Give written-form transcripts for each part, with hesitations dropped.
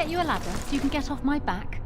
get you a ladder so you can get off my back?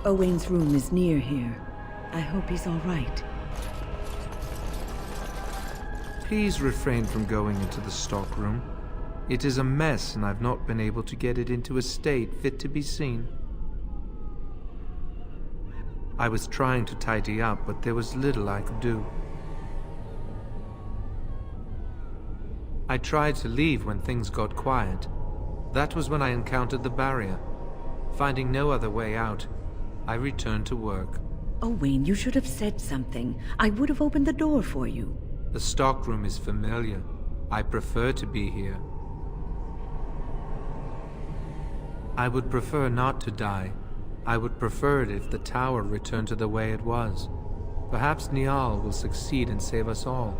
Owain's room is near here. I hope he's all right. Please refrain from going into the stockroom. It is a mess, and I've not been able to get it into a state fit to be seen. I was trying to tidy up, but there was little I could do. I tried to leave when things got quiet. That was when I encountered the barrier. Finding no other way out, I returned to work. Owain, you should have said something. I would have opened the door for you. The stockroom is familiar. I prefer to be here. I would prefer not to die. I would prefer it if the tower returned to the way it was. Perhaps Niall will succeed and save us all.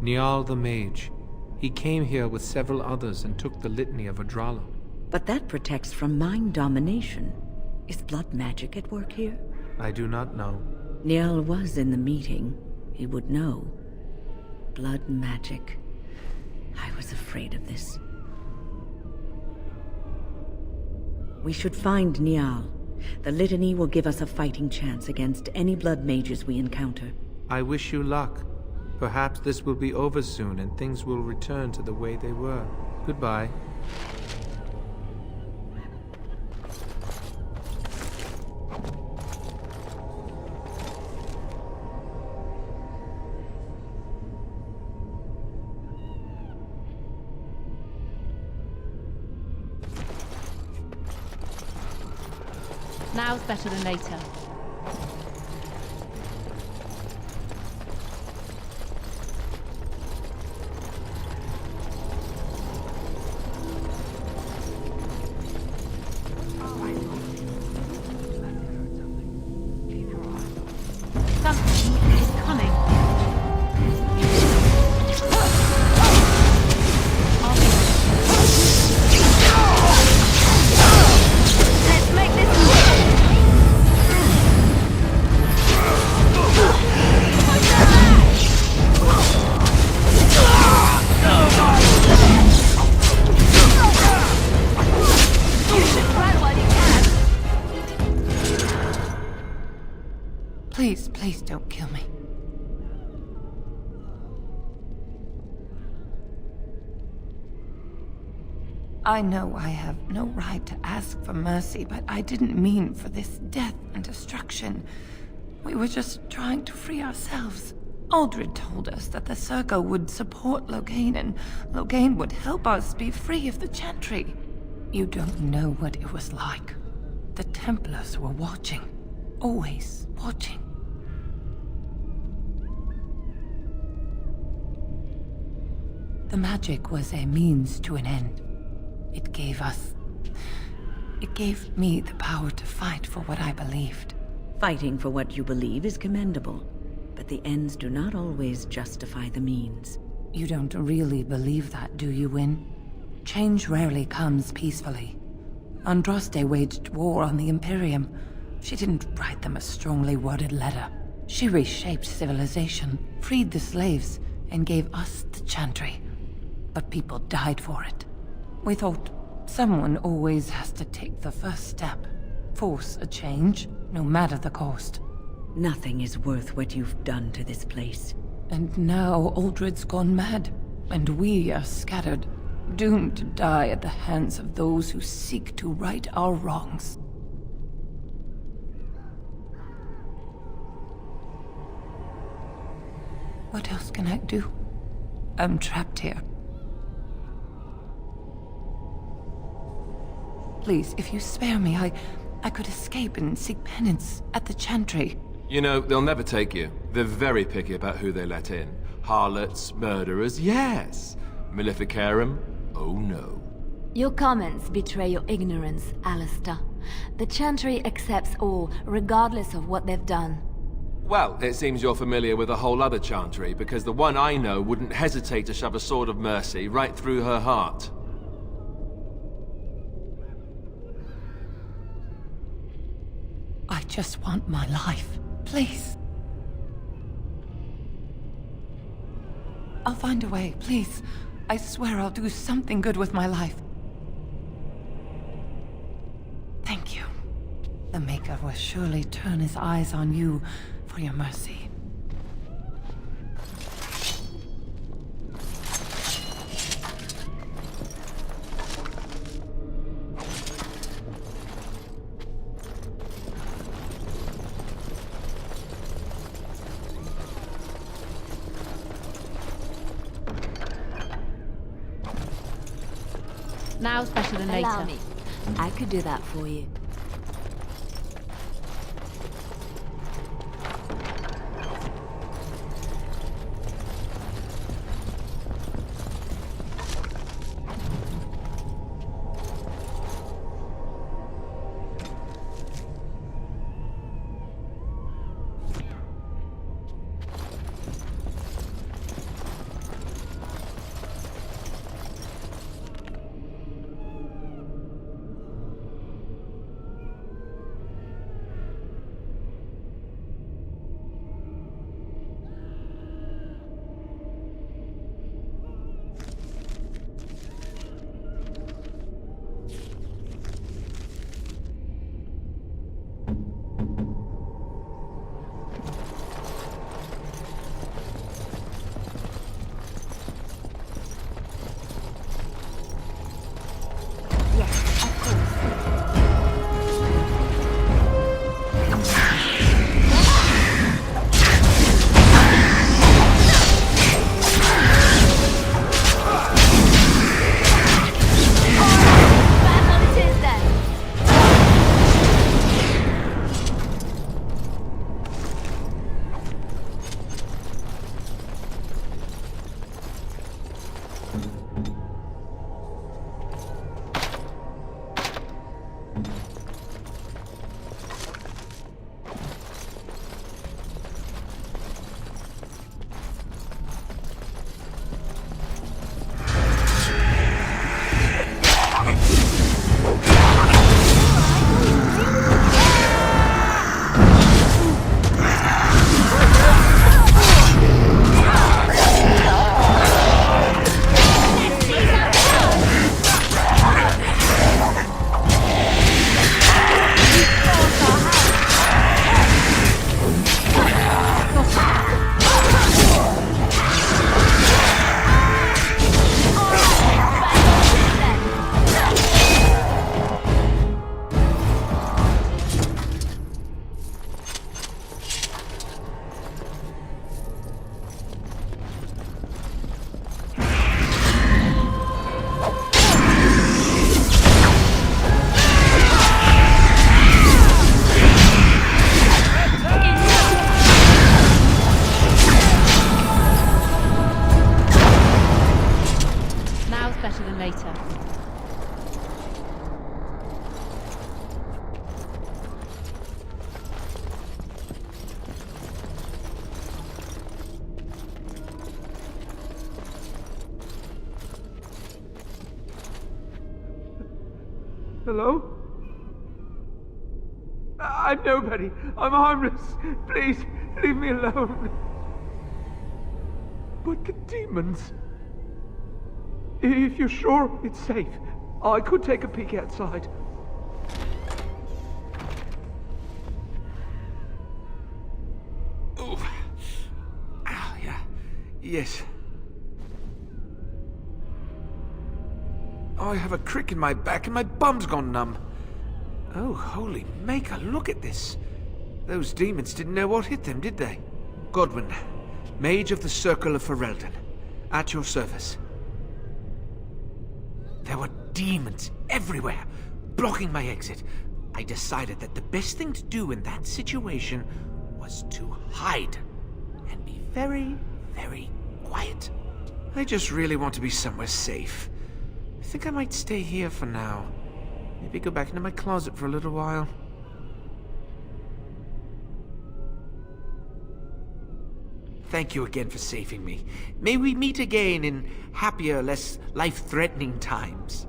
Niall the mage. He came here with several others and took the litany of Adralla. But that protects from mind domination. Is blood magic at work here? I do not know. Niall was in the meeting. He would know. Blood magic. I was afraid of this. We should find Niall. The litany will give us a fighting chance against any blood mages we encounter. I wish you luck. Perhaps this will be over soon and things will return to the way they were. Goodbye. Now's better than later. Something is coming. Let's make this work. Please, please don't kill me. I know I have no right to ask for mercy, but I didn't mean for this death and destruction. We were just trying to free ourselves. Aldred told us that the Circle would support Loghain, and Loghain would help us be free of the Chantry. You don't know what it was like. The Templars were watching. Always watching. The magic was a means to an end. It gave me the power to fight for what I believed. Fighting for what you believe is commendable. but the ends do not always justify the means. You don't really believe that, do you, Wynne? Change rarely comes peacefully. Andraste waged war on the Imperium. She didn't write them a strongly worded letter. She reshaped civilization, freed the slaves, and gave us the Chantry. But people died for it. We thought someone always has to take the first step. Force a change, no matter the cost. Nothing is worth what you've done to this place. And now Aldred's gone mad, and we are scattered, doomed to die at the hands of those who seek to right our wrongs. What else can I do? I'm trapped here. Please, if you spare me, I could escape and seek penance at the Chantry. You know, they'll never take you. They're very picky about who they let in. Harlots, murderers, yes. Maleficarum, oh no. Your comments betray your ignorance, Alistair. The Chantry accepts all, regardless of what they've done. Well, it seems you're familiar with a whole other Chantry, because the one I know wouldn't hesitate to shove a sword of mercy right through her heart. I just want my life. Please. I'll find a way, please. I swear I'll do something good with my life. Thank you. The Maker will surely turn his eyes on you for your mercy. Now's better than later. Allow me. I could do that for you. Hello? I'm nobody. I'm harmless. Please, leave me alone. But the demons... If you're sure it's safe, I could take a peek outside. Oh. Ow, yeah. Yes. I have a crick in my back and my bum's gone numb. Oh, holy maker, look at this. Those demons didn't know what hit them, did they? Godwyn, Mage of the Circle of Ferelden, at your service. There were demons everywhere, blocking my exit. I decided that the best thing to do in that situation was to hide and be very, very quiet. I just really want to be somewhere safe. I think I might stay here for now. Maybe go back into my closet for a little while. Thank you again for saving me. May we meet again in happier, less life-threatening times.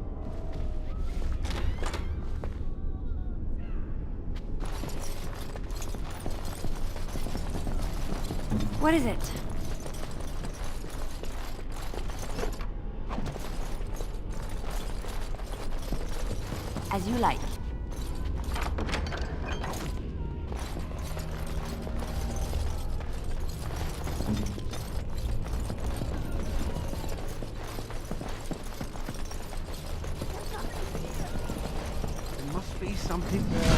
What is it? As you like. There must be something there.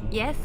Yes?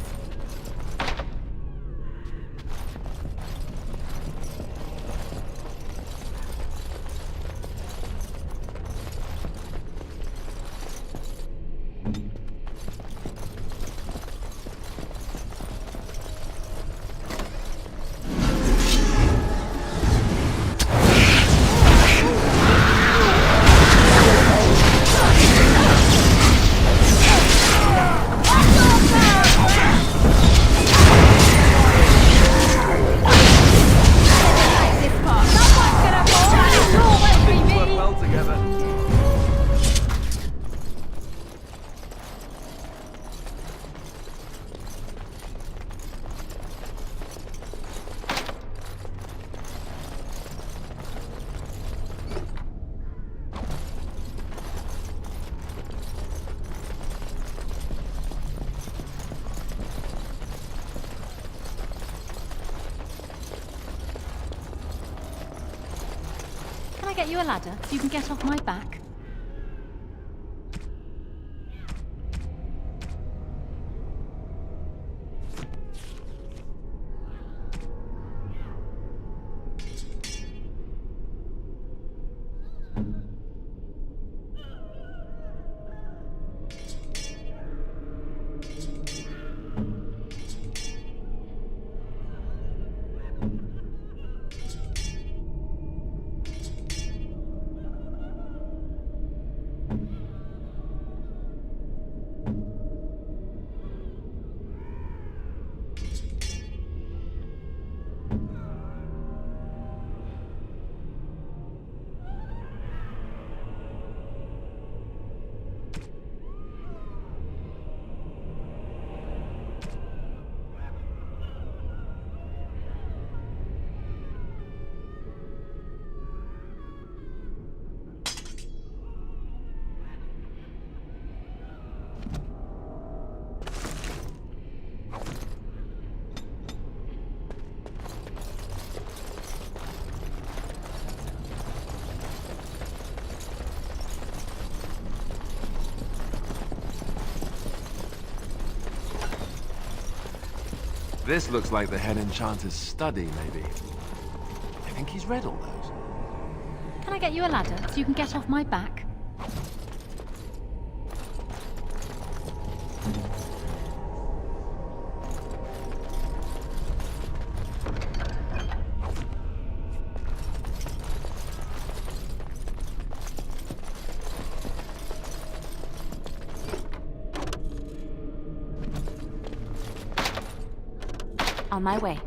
Can I get you a ladder so you can get off my back? This looks like the head enchanter's study, maybe. I think he's read all those. Can I get you a ladder so you can get off my back? On my way.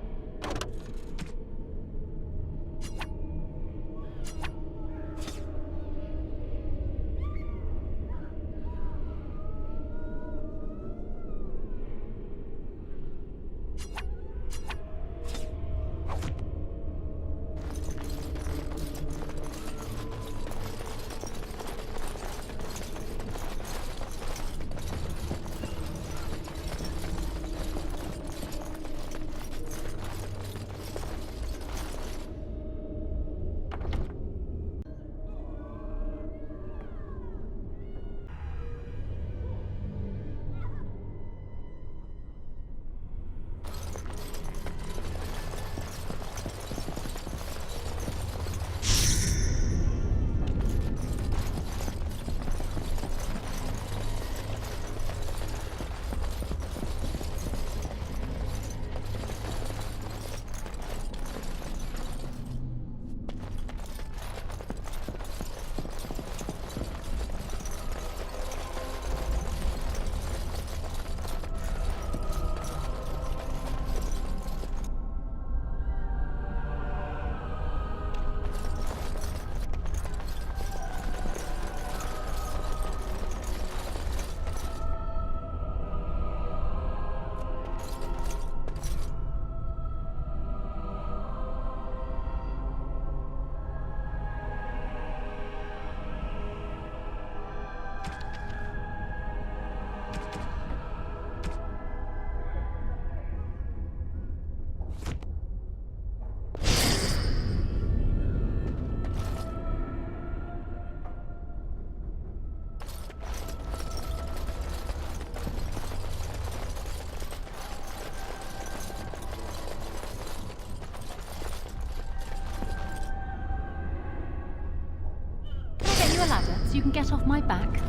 Get you a ladder so you can get off my back.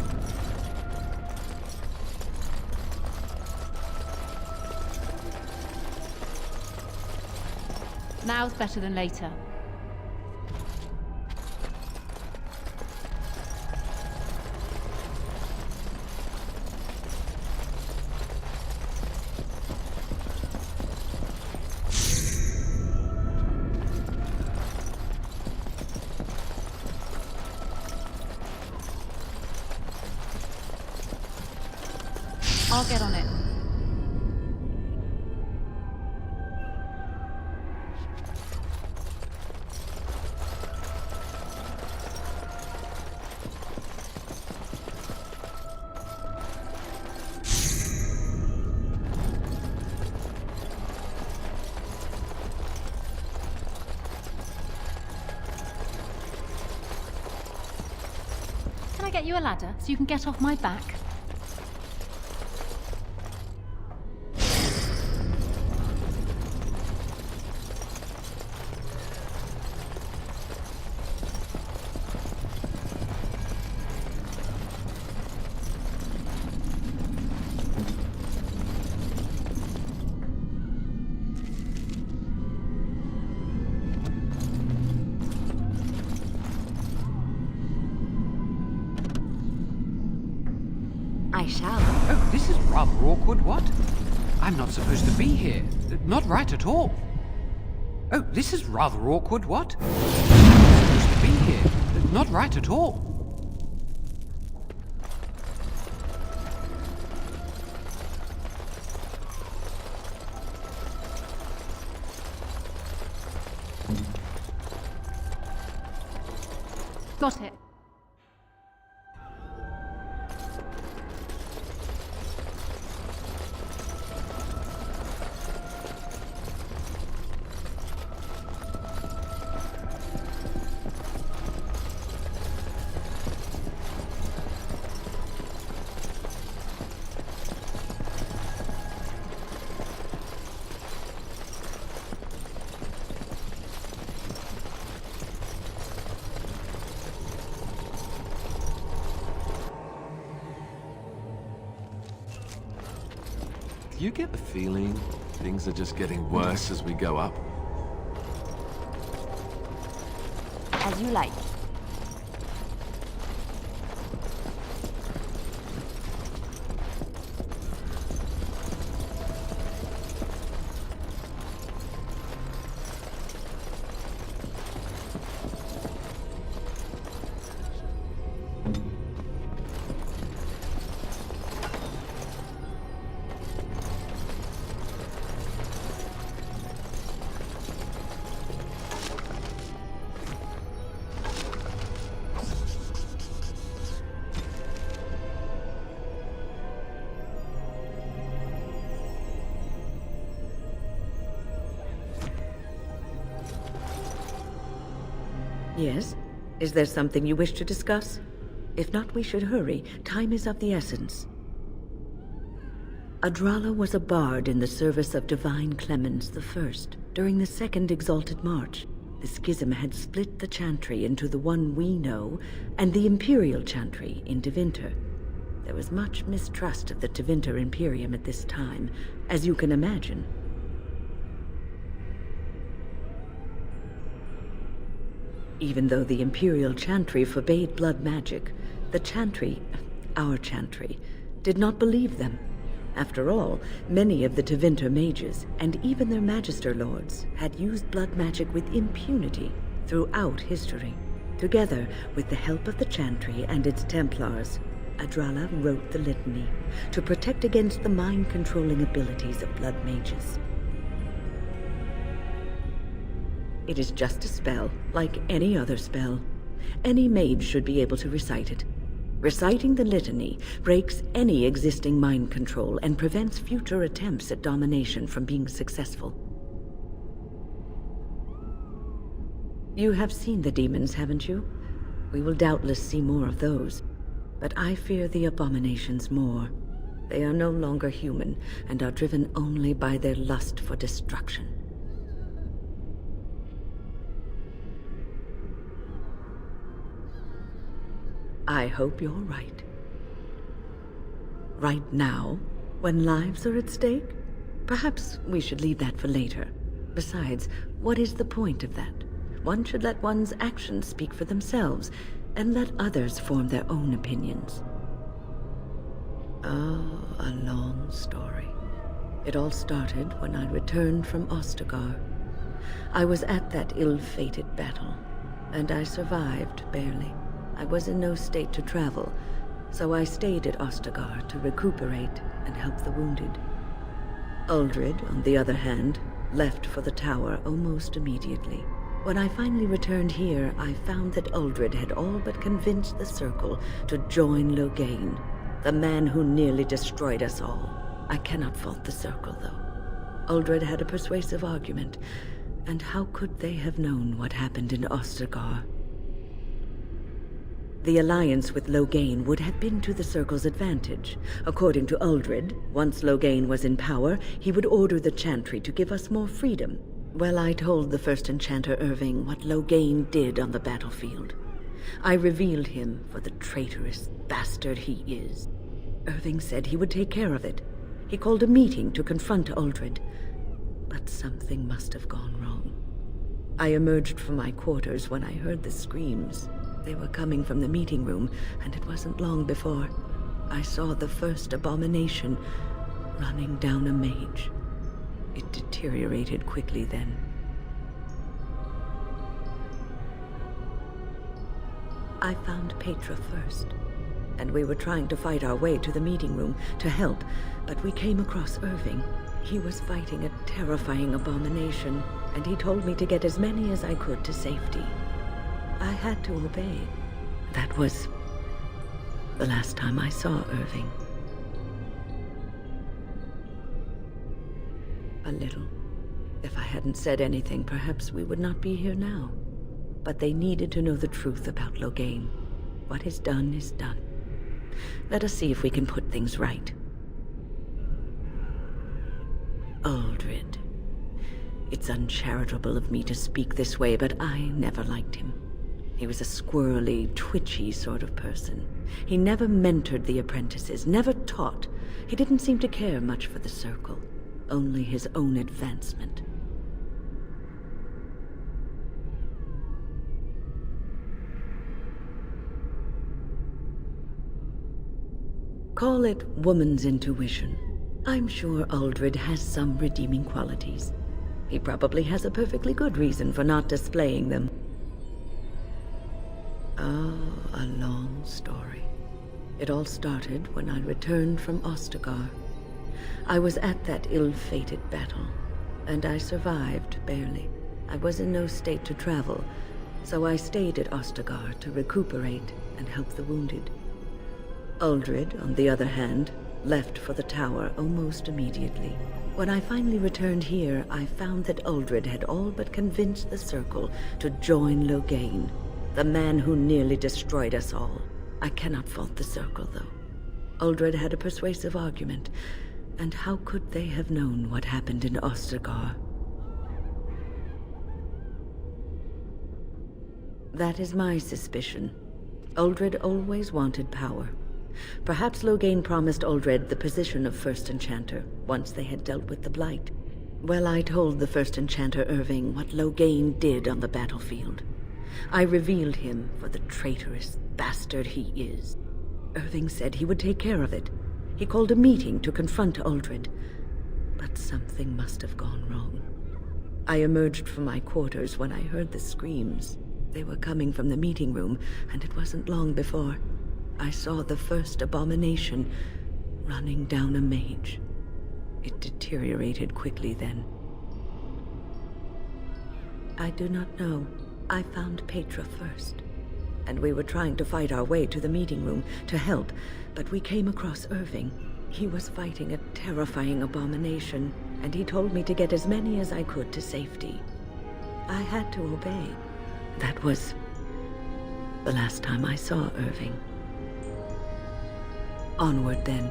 Now's better than later. I'll get on it. Can I get you a ladder so you can get off my back? I shall. Oh, this is rather awkward, what? I'm not supposed to be here. Not right at all. Oh, this is rather awkward, what? I'm not supposed to be here. Not right at all. Got it. Do you get the feeling things are just getting worse as we go up? As you like. Yes? Is there something you wish to discuss? If not, we should hurry. Time is of the essence. Adrala was a bard in the service of Divine Clemens I during the Second Exalted March. The schism had split the Chantry into the one we know, and the Imperial Chantry in Tevinter. There was much mistrust of the Tevinter Imperium at this time, as you can imagine. Even though the Imperial Chantry forbade blood magic, the Chantry, our Chantry, did not believe them. After all, many of the Tevinter mages, and even their Magister Lords, had used blood magic with impunity throughout history. Together, with the help of the Chantry and its Templars, Adrala wrote the litany to protect against the mind-controlling abilities of blood mages. It is just a spell, like any other spell. Any mage should be able to recite it. Reciting the litany breaks any existing mind control and prevents future attempts at domination from being successful. You have seen the demons, haven't you? We will doubtless see more of those. But I fear the abominations more. They are no longer human and are driven only by their lust for destruction. I hope you're right. Right now, when lives are at stake? Perhaps we should leave that for later. Besides, what is the point of that? One should let one's actions speak for themselves, and let others form their own opinions. Oh, a long story. It all started when I returned from Ostagar. I was at that ill-fated battle, and I survived, barely. I was in no state to travel, so I stayed at Ostagar to recuperate and help the wounded. Uldred, on the other hand, left for the tower almost immediately. When I finally returned here, I found that Uldred had all but convinced the Circle to join Loghain, the man who nearly destroyed us all. I cannot fault the Circle, though. Uldred had a persuasive argument, and how could they have known what happened in Ostagar? The alliance with Loghain would have been to the Circle's advantage. According to Uldred, once Loghain was in power, he would order the Chantry to give us more freedom. Well, I told the First Enchanter Irving what Loghain did on the battlefield. I revealed him for the traitorous bastard he is. Irving said he would take care of it. He called a meeting to confront Uldred. But something must have gone wrong. I emerged from my quarters when I heard the screams. They were coming from the meeting room, and it wasn't long before I saw the first abomination running down a mage. It deteriorated quickly then. I found Petra first, and we were trying to fight our way to the meeting room to help, but we came across Irving. He was fighting a terrifying abomination, and he told me to get as many as I could to safety. I had to obey. That was the last time I saw Irving. A little. If I hadn't said anything, perhaps we would not be here now. But they needed to know the truth about Loghain. What is done is done. Let us see if we can put things right. Uldred. It's uncharitable of me to speak this way, but I never liked him. He was a squirrely, twitchy sort of person. He never mentored the apprentices, never taught. He didn't seem to care much for the Circle, only his own advancement. Call it woman's intuition. I'm sure Uldred has some redeeming qualities. He probably has a perfectly good reason for not displaying them. Oh, a long story. It all started when I returned from Ostagar. I was at that ill-fated battle, and I survived, barely. I was in no state to travel, so I stayed at Ostagar to recuperate and help the wounded. Uldred, on the other hand, left for the tower almost immediately. When I finally returned here, I found that Uldred had all but convinced the Circle to join Loghain, The man who nearly destroyed us all. I cannot fault the Circle, though. Uldred had a persuasive argument, and how could they have known what happened in Ostergar? That is my suspicion. Uldred always wanted power. Perhaps Loghain promised Uldred the position of First Enchanter, once they had dealt with the Blight. Well, I told the First Enchanter Irving what Loghain did on the battlefield. I revealed him for the traitorous bastard he is. Irving said he would take care of it. He called a meeting to confront Uldred. But something must have gone wrong. I emerged from my quarters when I heard the screams. They were coming from the meeting room, and it wasn't long before I saw the first abomination running down a mage. It deteriorated quickly then. I do not know. I found Petra first, and we were trying to fight our way to the meeting room to help, but we came across Irving. He was fighting a terrifying abomination, and he told me to get as many as I could to safety. I had to obey. That was the last time I saw Irving. Onward, then.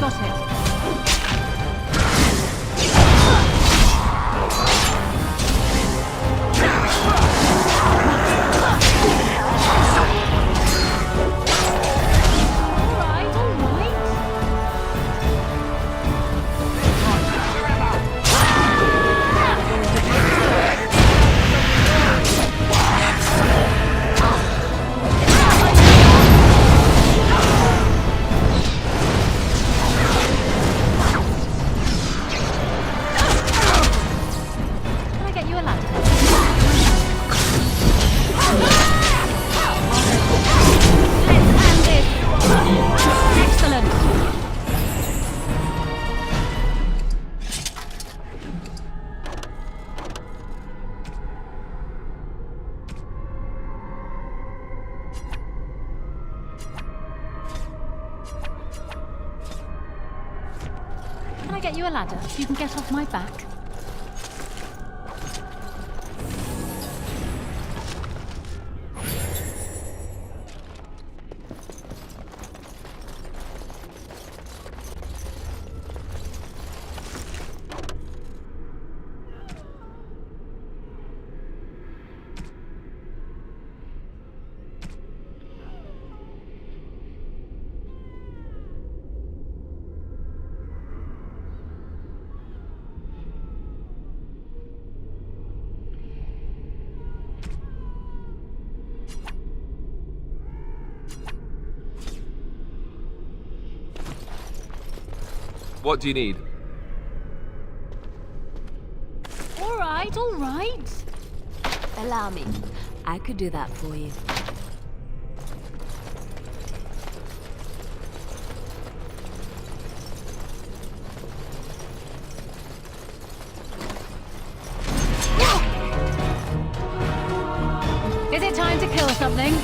Got it. Can I get you a ladder so you can get off my back? What do you need? All right, all right. Allow me. I could do that for you. Is it time to kill something?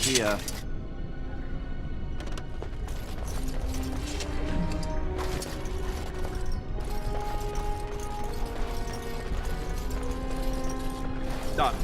here. Done.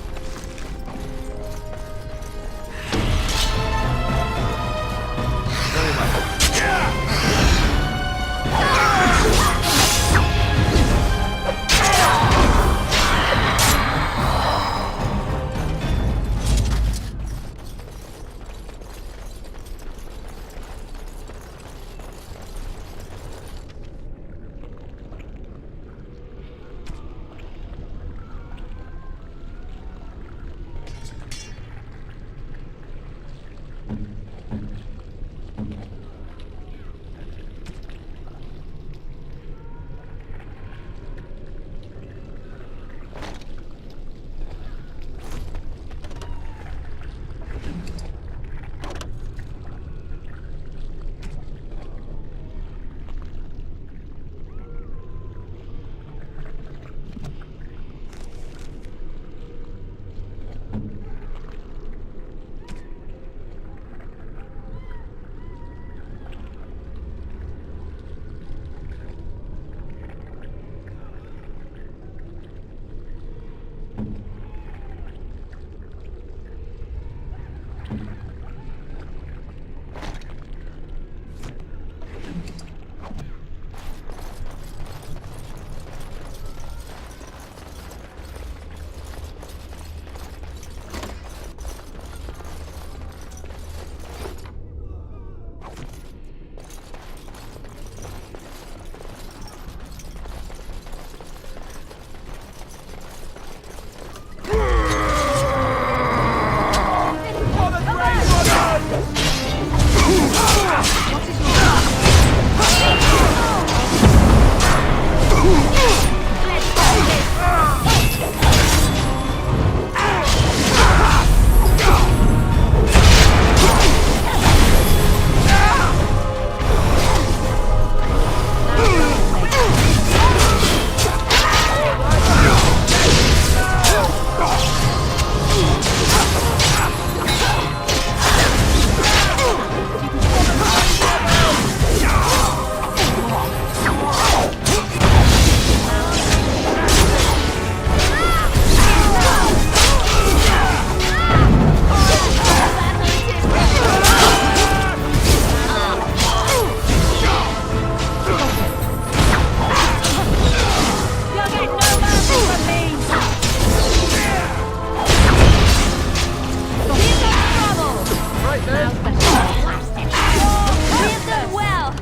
Very well.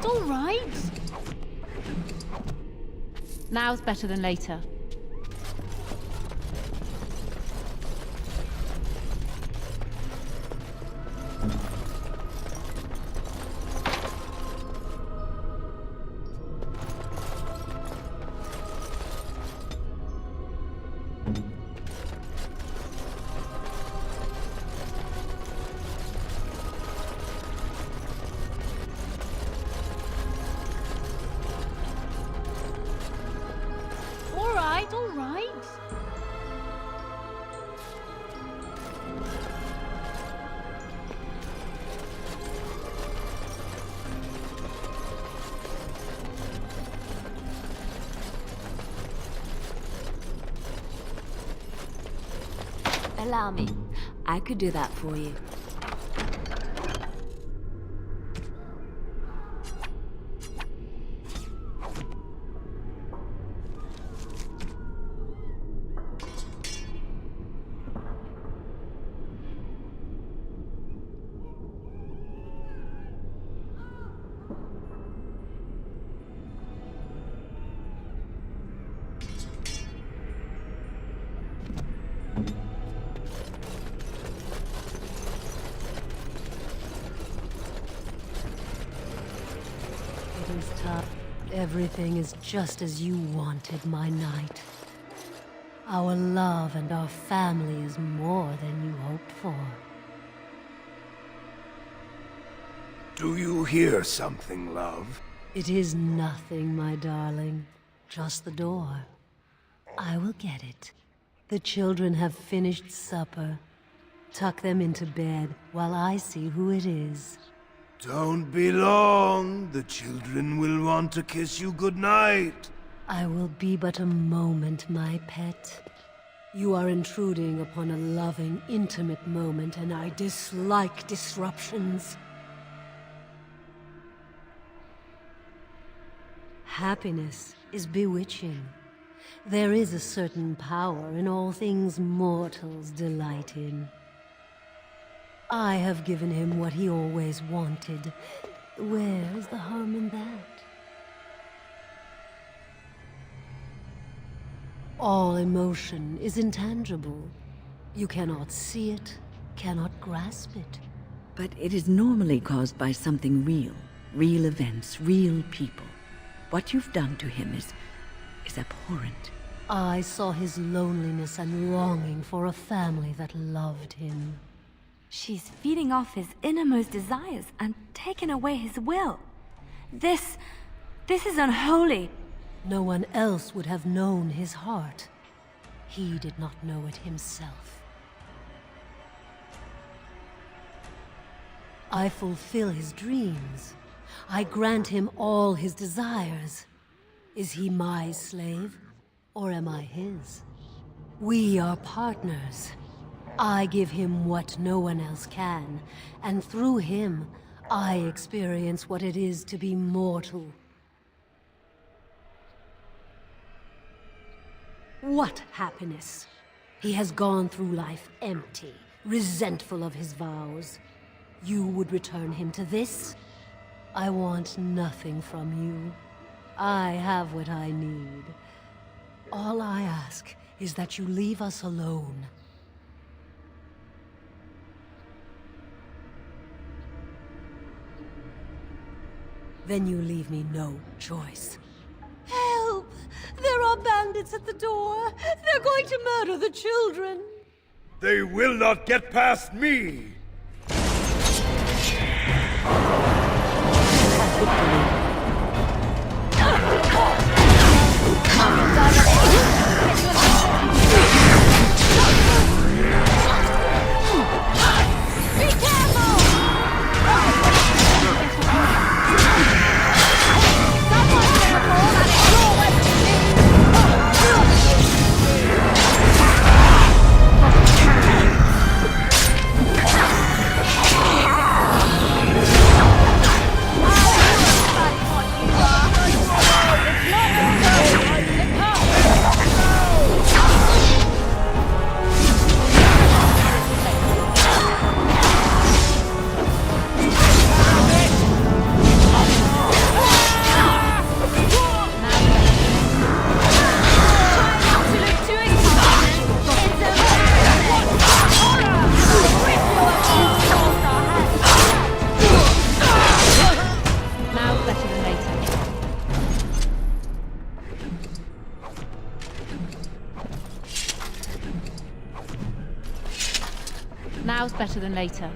All right. Now's better than later. Allow me. I could do that for you. It is tough. Everything is just as you wanted, my knight. Our love and our family is more than you hoped for. Do you hear something, love? It is nothing, my darling. Just the door. I will get it. The children have finished supper. Tuck them into bed while I see who it is. Don't be long. The children will want to kiss you goodnight. I will be but a moment, my pet. You are intruding upon a loving, intimate moment, and I dislike disruptions. Happiness is bewitching. There is a certain power in all things mortals delight in. I have given him what he always wanted. Where is the harm in that? All emotion is intangible. You cannot see it, cannot grasp it. But it is normally caused by something real. Real events, real people. What you've done to him is abhorrent. I saw his loneliness and longing for a family that loved him. She's feeding off his innermost desires and taking away his will. This is unholy. No one else would have known his heart. He did not know it himself. I fulfill his dreams. I grant him all his desires. Is he my slave, or am I his? We are partners. I give him what no one else can, and through him, I experience what it is to be mortal. What happiness! He has gone through life empty, resentful of his vows. You would return him to this? I want nothing from you. I have what I need. All I ask is that you leave us alone. Then you leave me no choice. Help! There are bandits at the door! They're going to murder the children! They will not get past me! Now's better than later.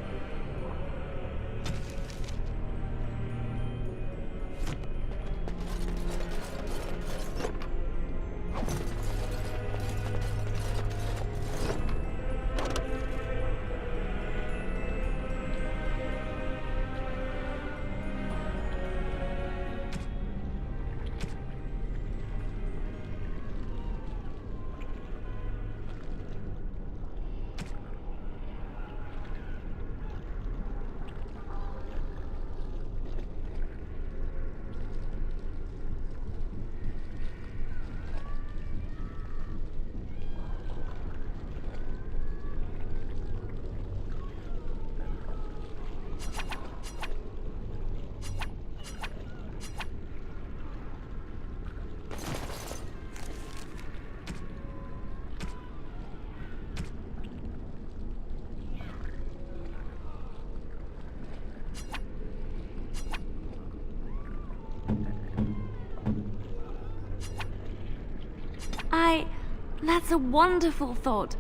That's a wonderful thought.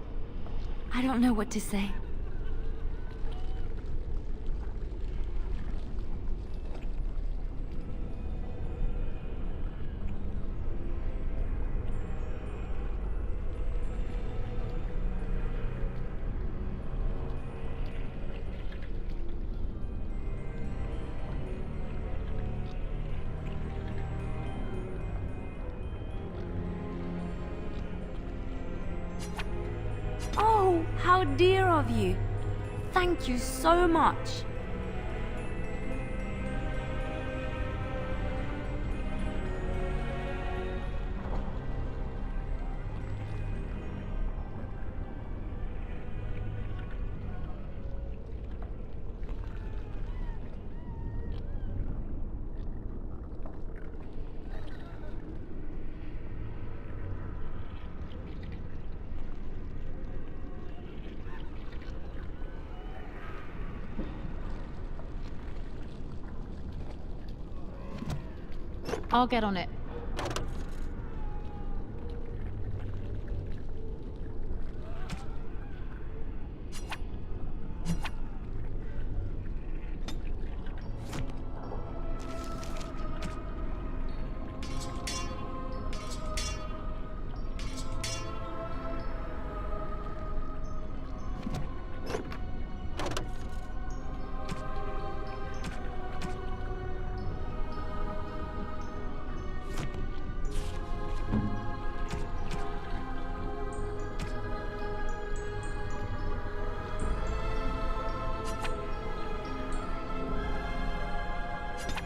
I don't know what to say. Oh, how dear of you. Thank you so much. I'll get on it.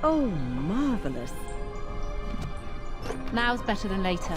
Oh, marvelous. Now's better than later.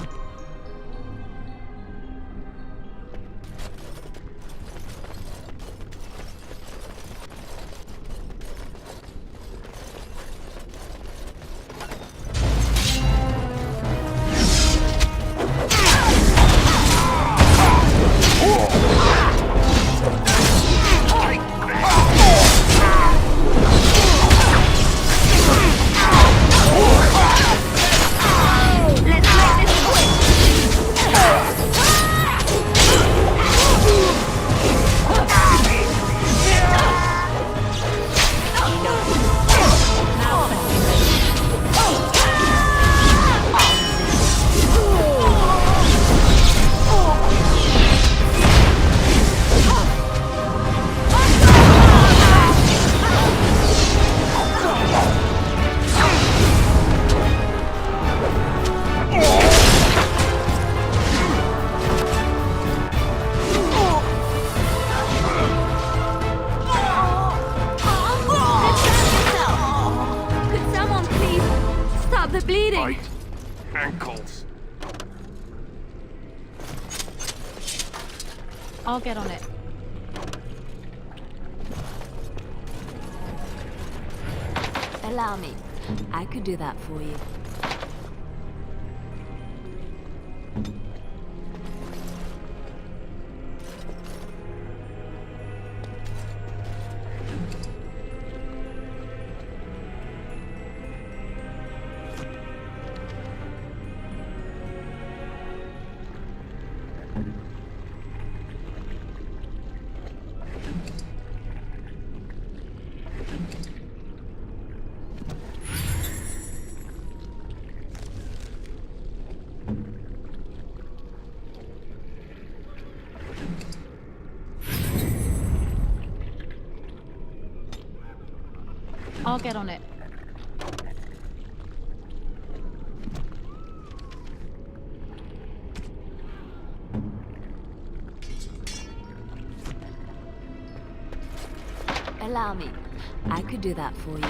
I'll get on it. Allow me. I could do that for you. I'll get on it. Allow me. I could do that for you.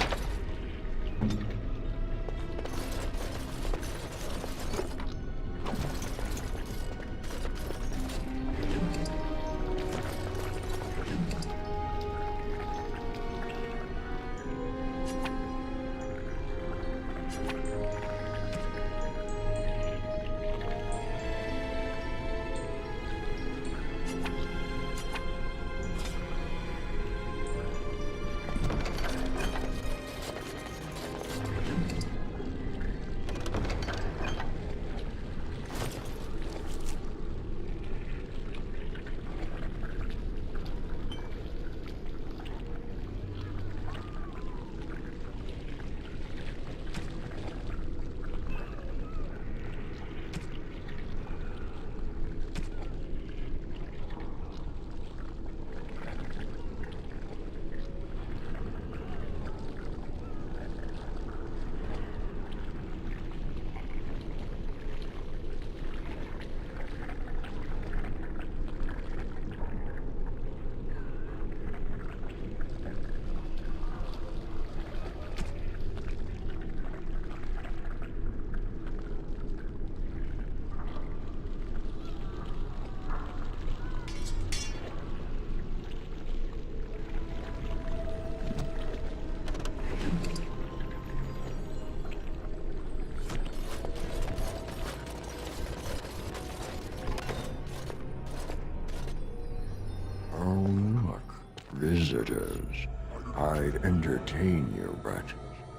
visitors. I'd entertain you, but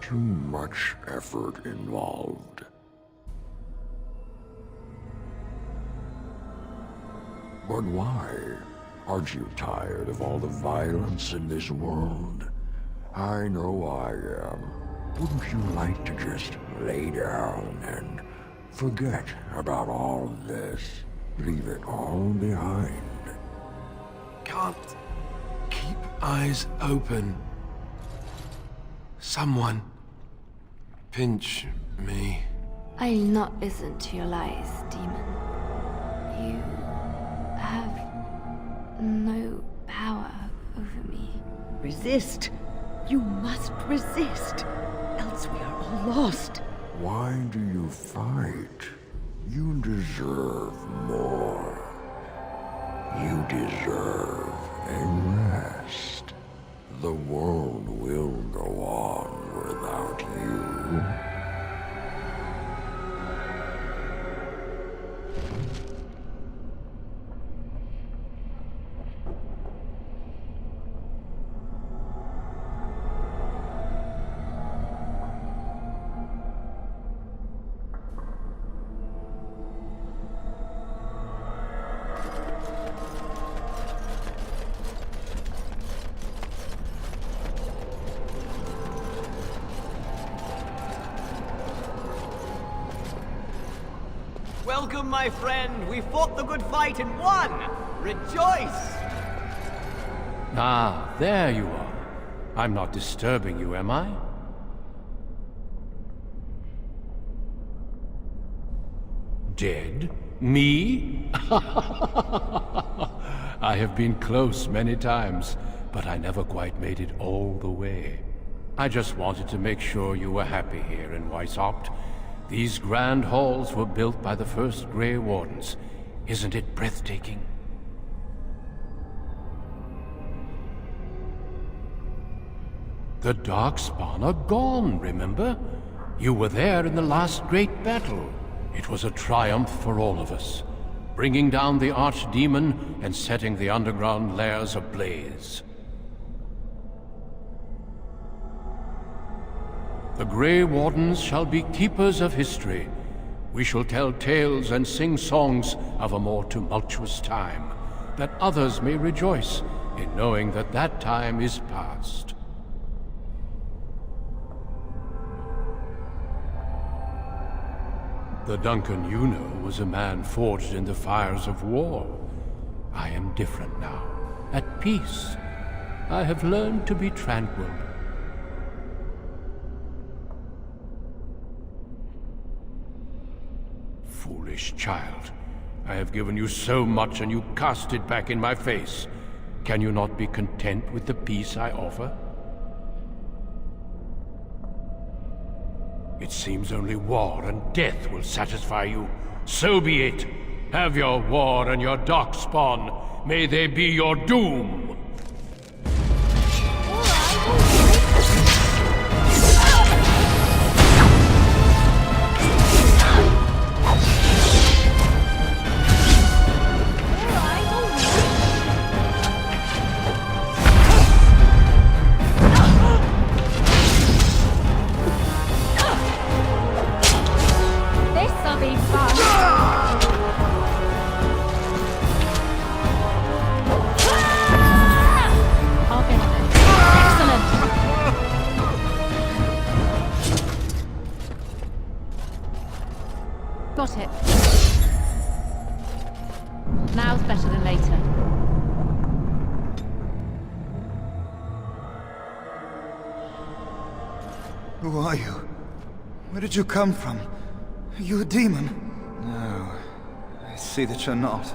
too much effort involved. But why? Aren't you tired of all the violence in this world? I know I am. Wouldn't you like to just lay down and forget about all this? Leave it all behind. Can't keep eyes open. Someone pinch me. I'll not listen to your lies, demon. You have no power over me. Resist. You must resist. Else we are all lost. Why do you fight? You deserve more. You deserve a rest. The world will go on without you. Welcome, my friend. We fought the good fight and won. Rejoice! Ah, there you are. I'm not disturbing you, am I? Dead? Me? I have been close many times, but I never quite made it all the way. I just wanted to make sure you were happy here in Weishaupt. These grand halls were built by the first Grey Wardens. Isn't it breathtaking? The Darkspawn are gone, remember? You were there in the last great battle. It was a triumph for all of us, bringing down the Archdemon and setting the underground lairs ablaze. The Grey Wardens shall be keepers of history. We shall tell tales and sing songs of a more tumultuous time, that others may rejoice in knowing that that time is past. The Duncan you know was a man forged in the fires of war. I am different now, at peace. I have learned to be tranquil. Foolish child. I have given you so much and you cast it back in my face. Can you not be content with the peace I offer? It seems only war and death will satisfy you. So be it. Have your war and your Darkspawn. May they be your doom. Got it. Now's better than later. Who are you? Where did you come from? Are you a demon? No, I see that you're not.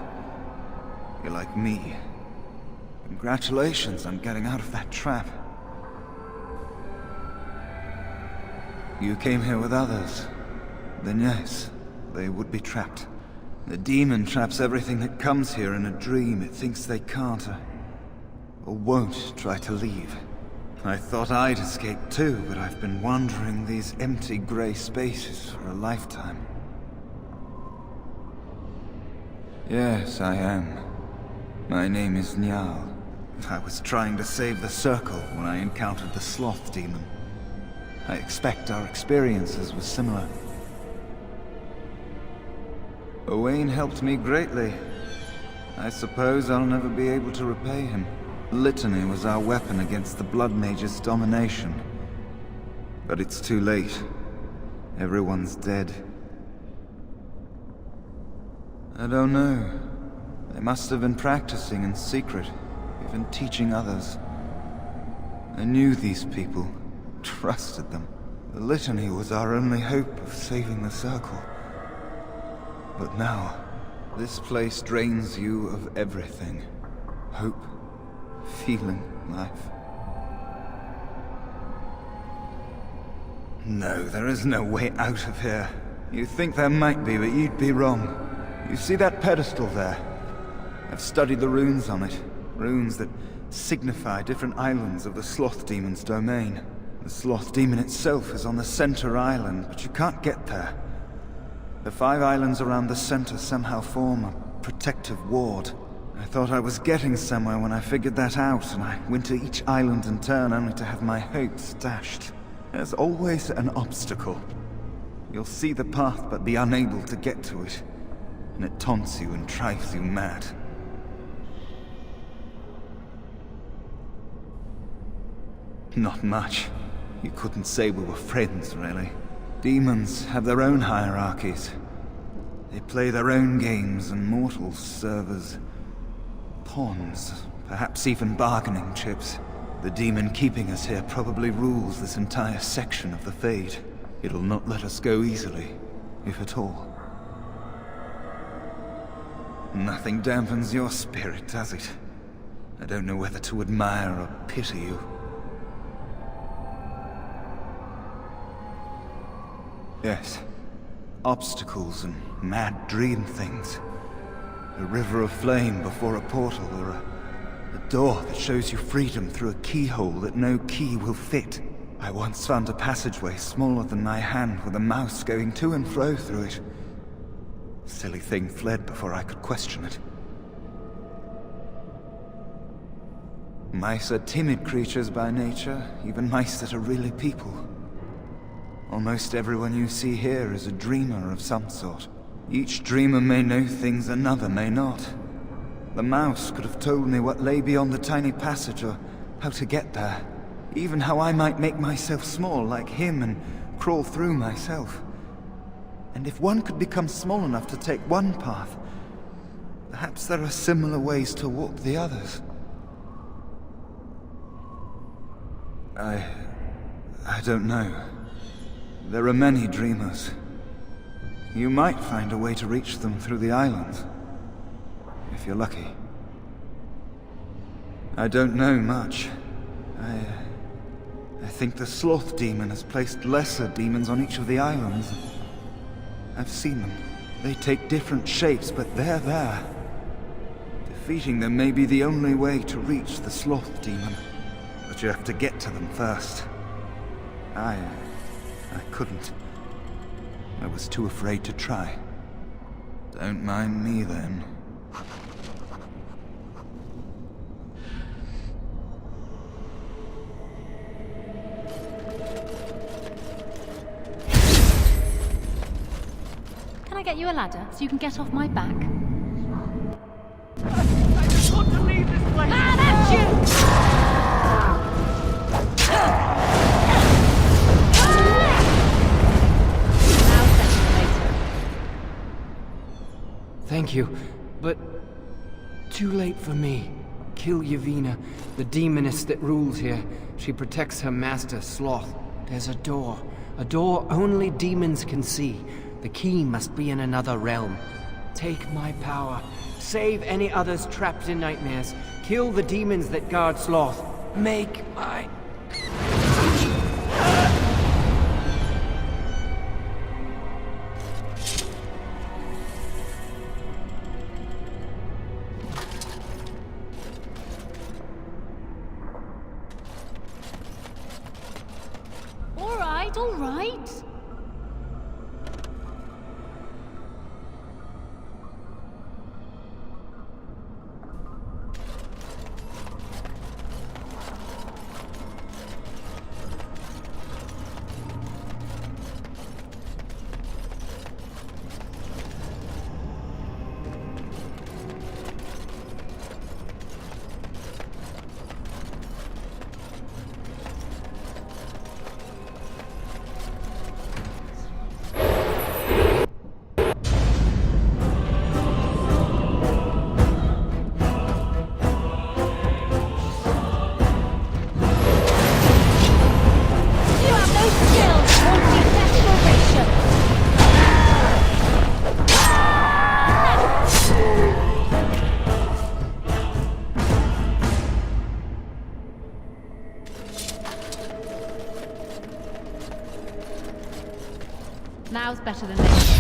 You're like me. Congratulations on getting out of that trap. You came here with others. Then yes, they would be trapped. The demon traps everything that comes here in a dream it thinks they can't or won't try to leave. I thought I'd escape too, but I've been wandering these empty grey spaces for a lifetime. Yes, I am. My name is Njal, I was trying to save the Circle when I encountered the Sloth Demon. I expect our experiences were similar. Wynne helped me greatly. I suppose I'll never be able to repay him. Litany was our weapon against the Blood Mage's domination. But it's too late. Everyone's dead. I don't know. They must have been practicing in secret, even teaching others. I knew these people, trusted them. The Litany was our only hope of saving the Circle. But now, this place drains you of everything. Hope, feeling, life. No, there is no way out of here. You think there might be, but you'd be wrong. You see that pedestal there? I've studied the runes on it. Runes that signify different islands of the Sloth Demon's domain. The Sloth Demon itself is on the center island, but you can't get there. The 5 islands around the center somehow form a protective ward. I thought I was getting somewhere when I figured that out, and I went to each island in turn only to have my hopes dashed. There's always an obstacle. You'll see the path but be unable to get to it, and it taunts you and drives you mad. Not much. You couldn't say we were friends, really. Demons have their own hierarchies. They play their own games, and mortals serve as pawns, perhaps even bargaining chips. The demon keeping us here probably rules this entire section of the Fade. It'll not let us go easily, if at all. Nothing dampens your spirit, does it? I don't know whether to admire or pity you. Yes. Obstacles and mad dream things. A river of flame before a portal, or a door that shows you freedom through a keyhole that no key will fit. I once found a passageway smaller than my hand with a mouse going to and fro through it. Silly thing fled before I could question it. Mice are timid creatures by nature, even mice that are really people. Almost everyone you see here is a dreamer of some sort. Each dreamer may know things another may not. The mouse could have told me what lay beyond the tiny passage, or how to get there. Even how I might make myself small like him and crawl through myself. And if one could become small enough to take one path, perhaps there are similar ways to walk the others. I don't know. There are many dreamers. You might find a way to reach them through the islands, if you're lucky. I don't know much. I think the Sloth Demon has placed lesser demons on each of the islands. I've seen them. They take different shapes, but they're there. Defeating them may be the only way to reach the Sloth Demon, but you have to get to them first. I couldn't. I was too afraid to try. Don't mind me, then. Can I get you a ladder so you can get off my back? I just want to leave this place! That's you! Thank you, but too late for me. Kill Yevina, the demoness that rules here. She protects her master, Sloth. There's a door only demons can see. The key must be in another realm. Take my power. Save any others trapped in nightmares. Kill the demons that guard Sloth. Make my... All right. Now's better than later.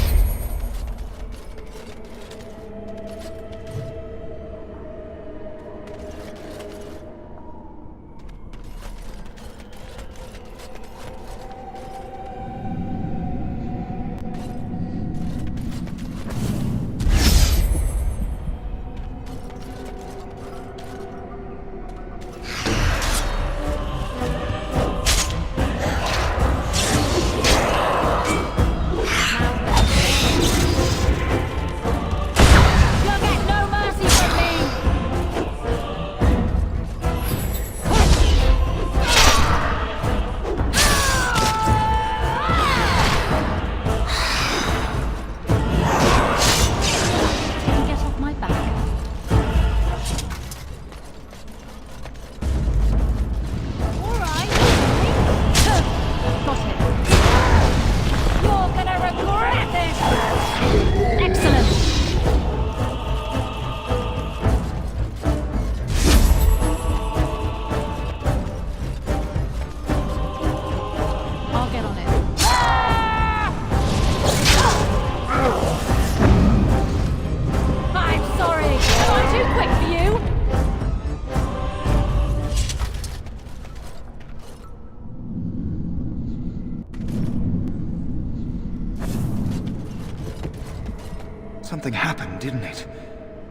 Something happened, didn't it?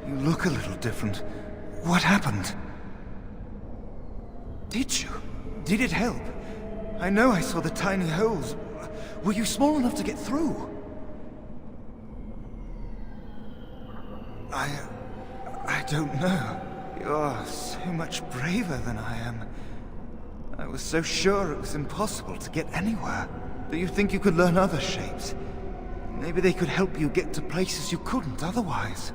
You look a little different. What happened? Did you? Did it help? I know I saw the tiny holes. Were you small enough to get through? I don't know. You're so much braver than I am. I was so sure it was impossible to get anywhere. Do you think you could learn other shapes? Maybe they could help you get to places you couldn't otherwise.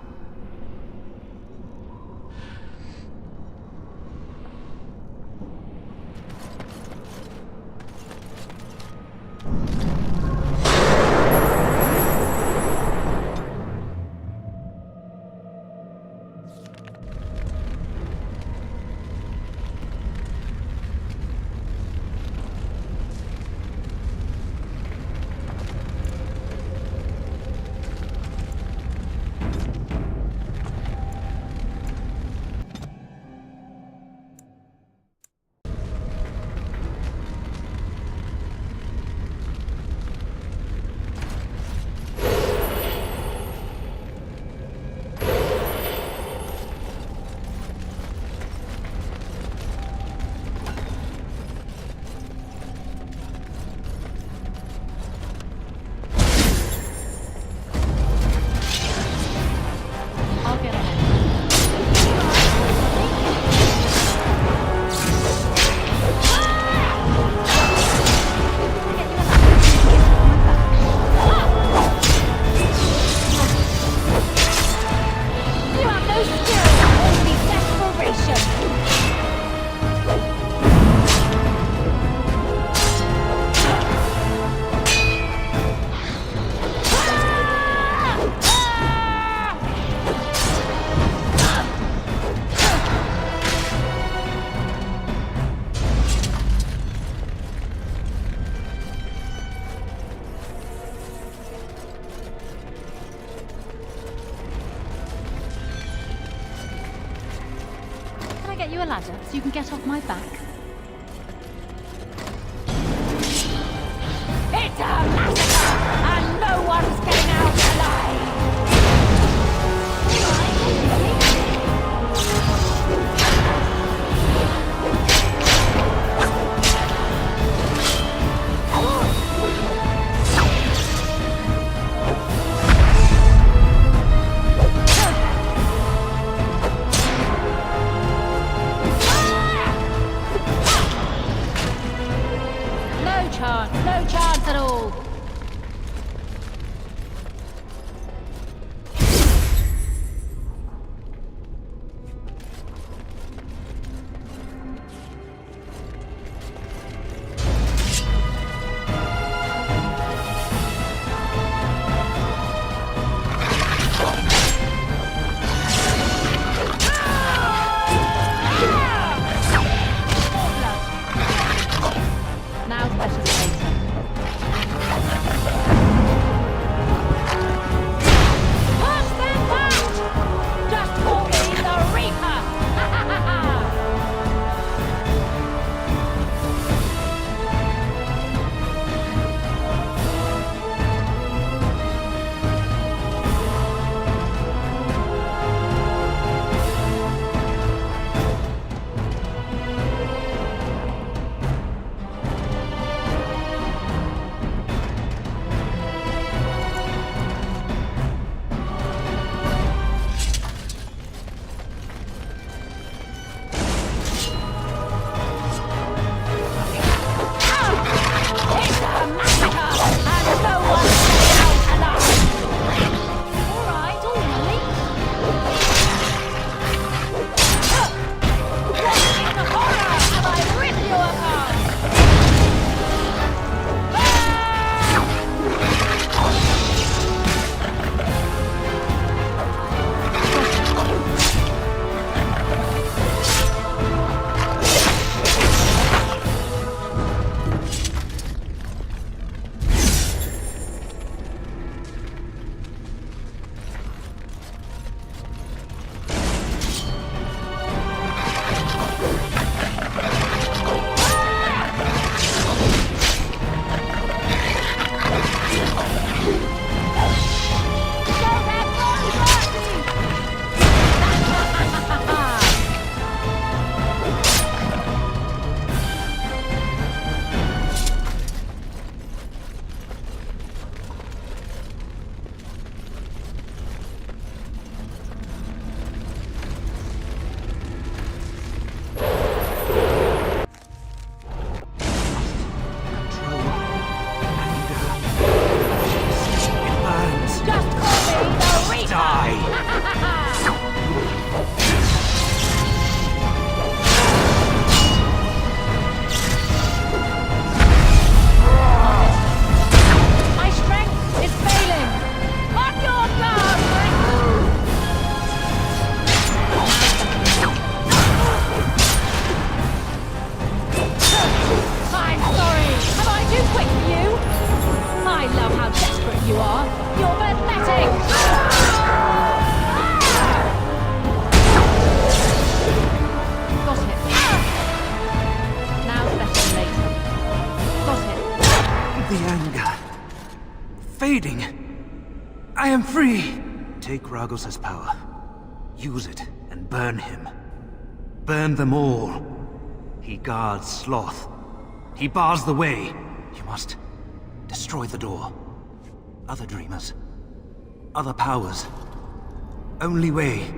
Get you a ladder so you can get off my back. It's a massacre, and no one's getting out alive! No chance at all. fading. I am free! Take Ragos' power. Use it and burn him. Burn them all. He guards Sloth. He bars the way. You must destroy the door. Other dreamers. Other powers. Only way.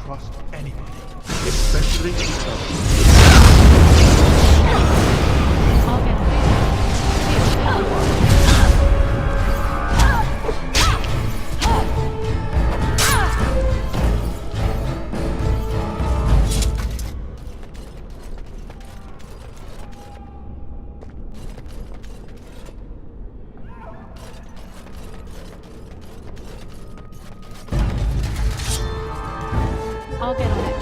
Trust anybody, especially each other. I'll get on it.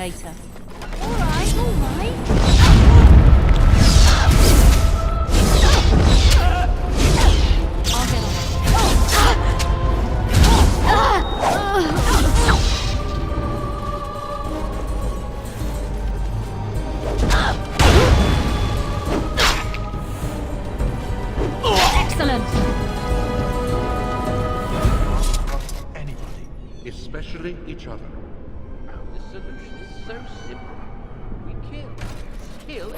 later. All right, all right. I'll get on it. Excellent. Anybody, especially each other. The solution is so simple. We kill. Kill.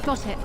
Got it.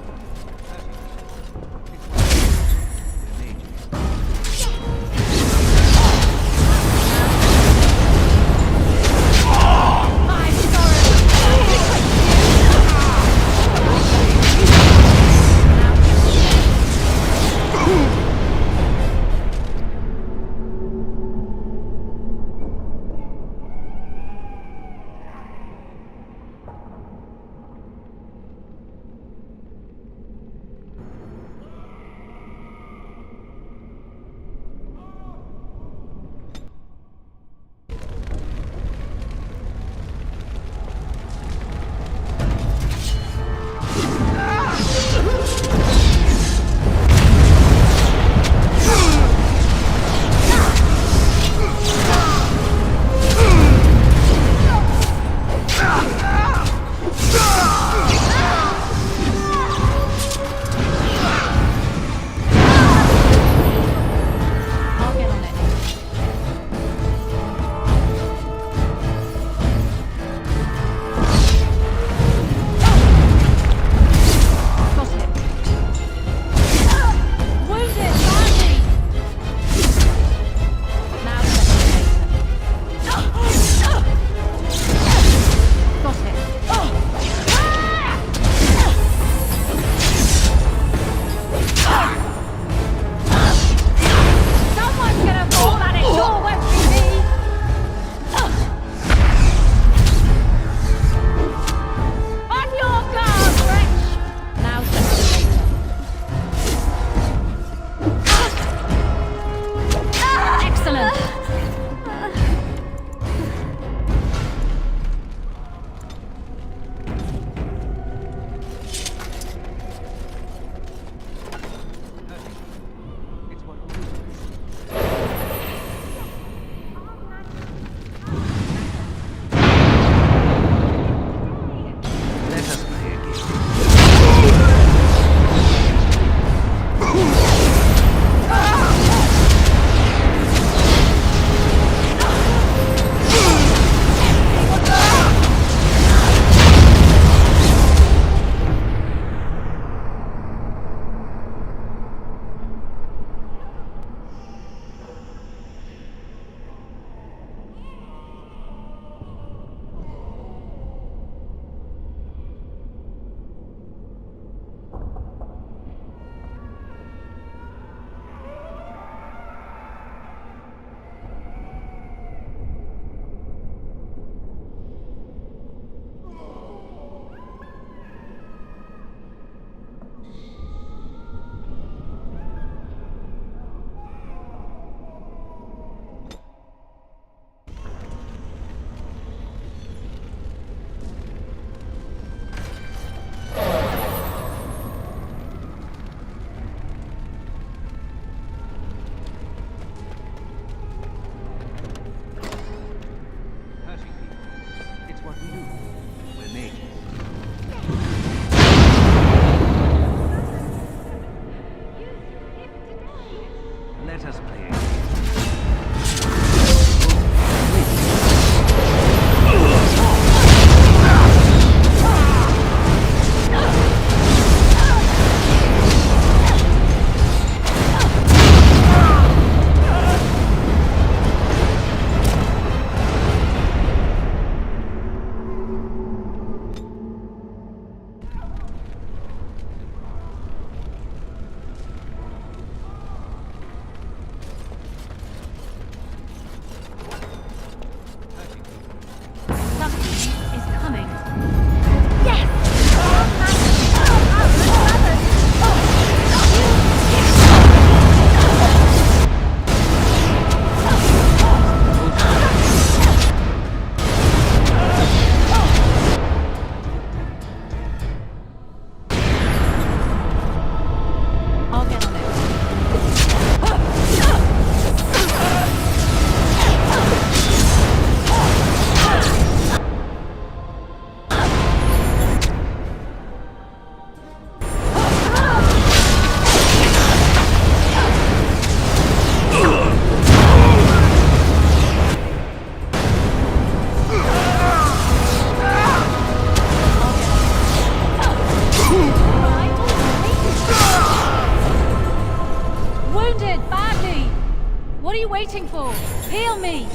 What are you waiting for? Heal me!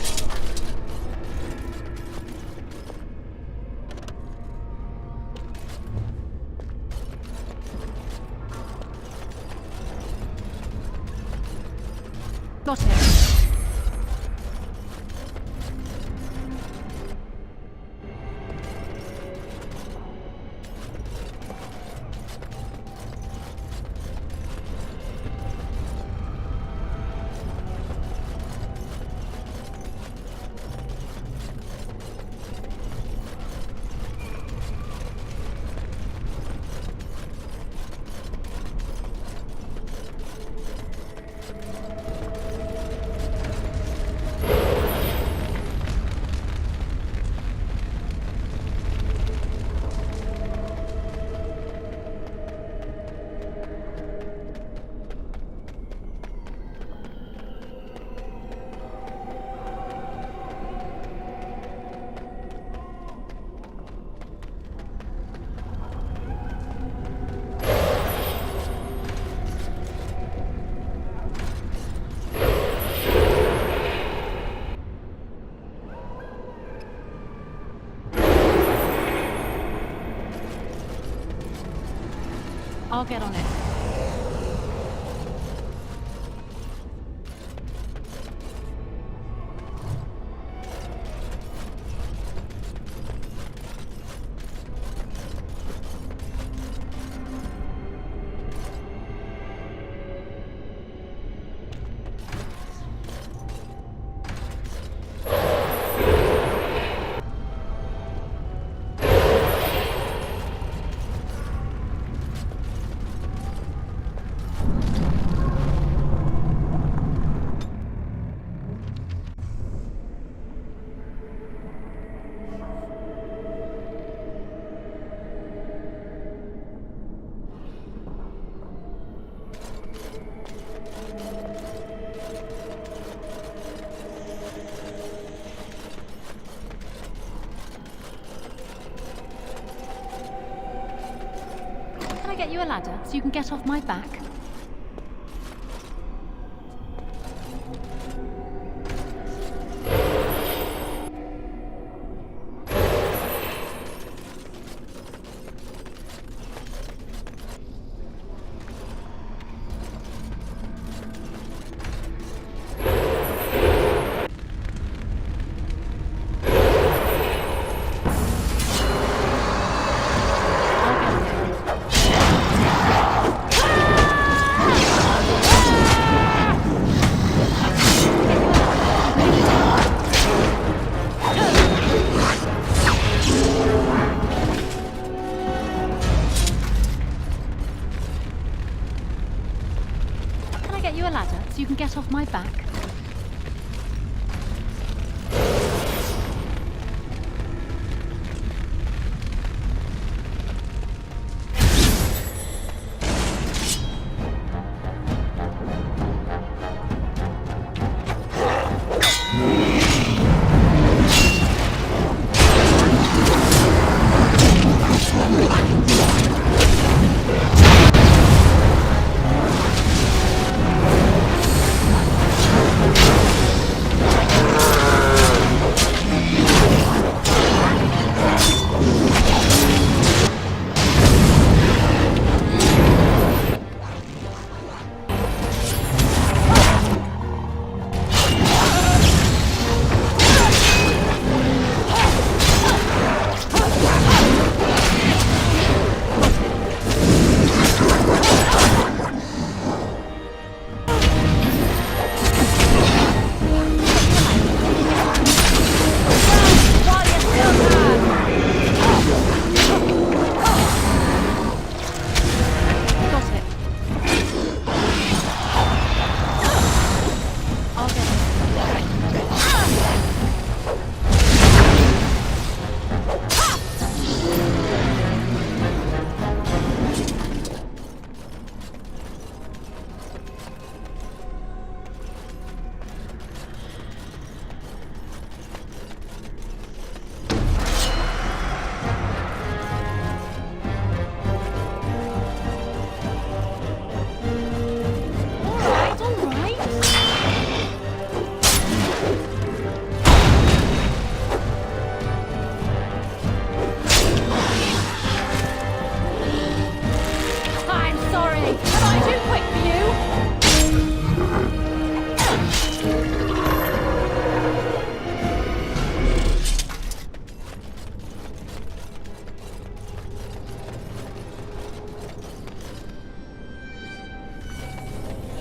Got it. I'll get on it. Can I get you a ladder so you can get off my back? You can get off my back.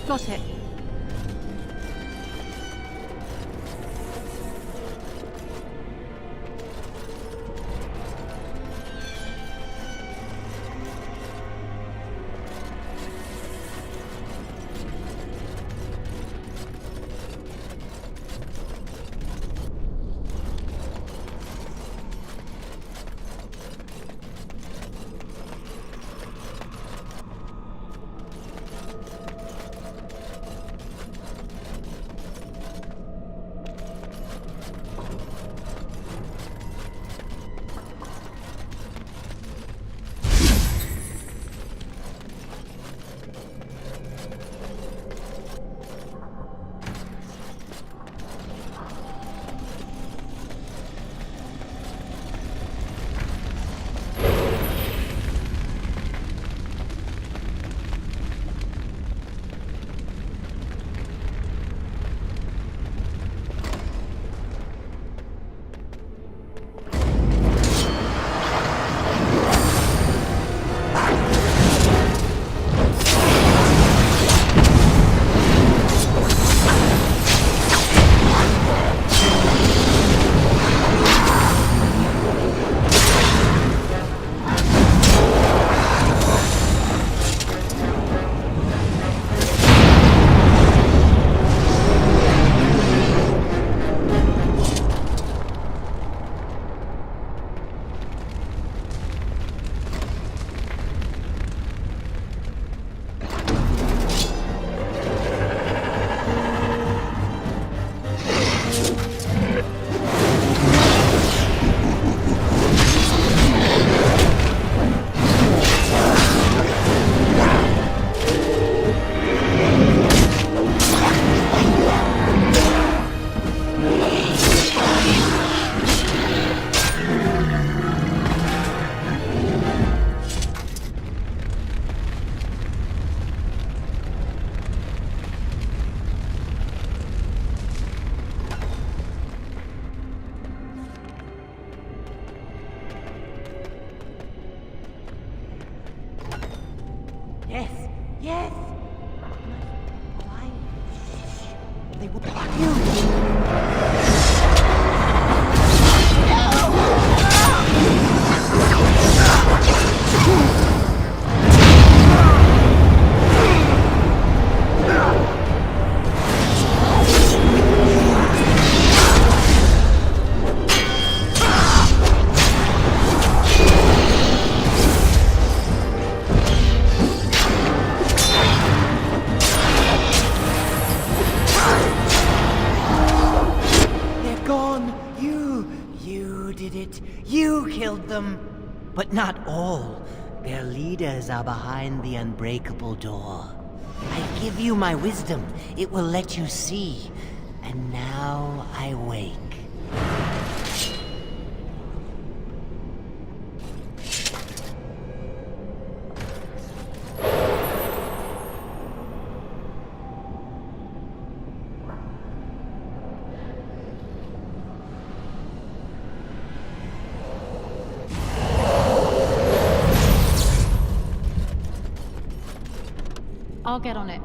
Got it. Yes, yes! Quiet. They will block you! You killed them! But not all. Their leaders are behind the unbreakable door. I give you my wisdom. It will let you see. And now I wake. I'll get on it.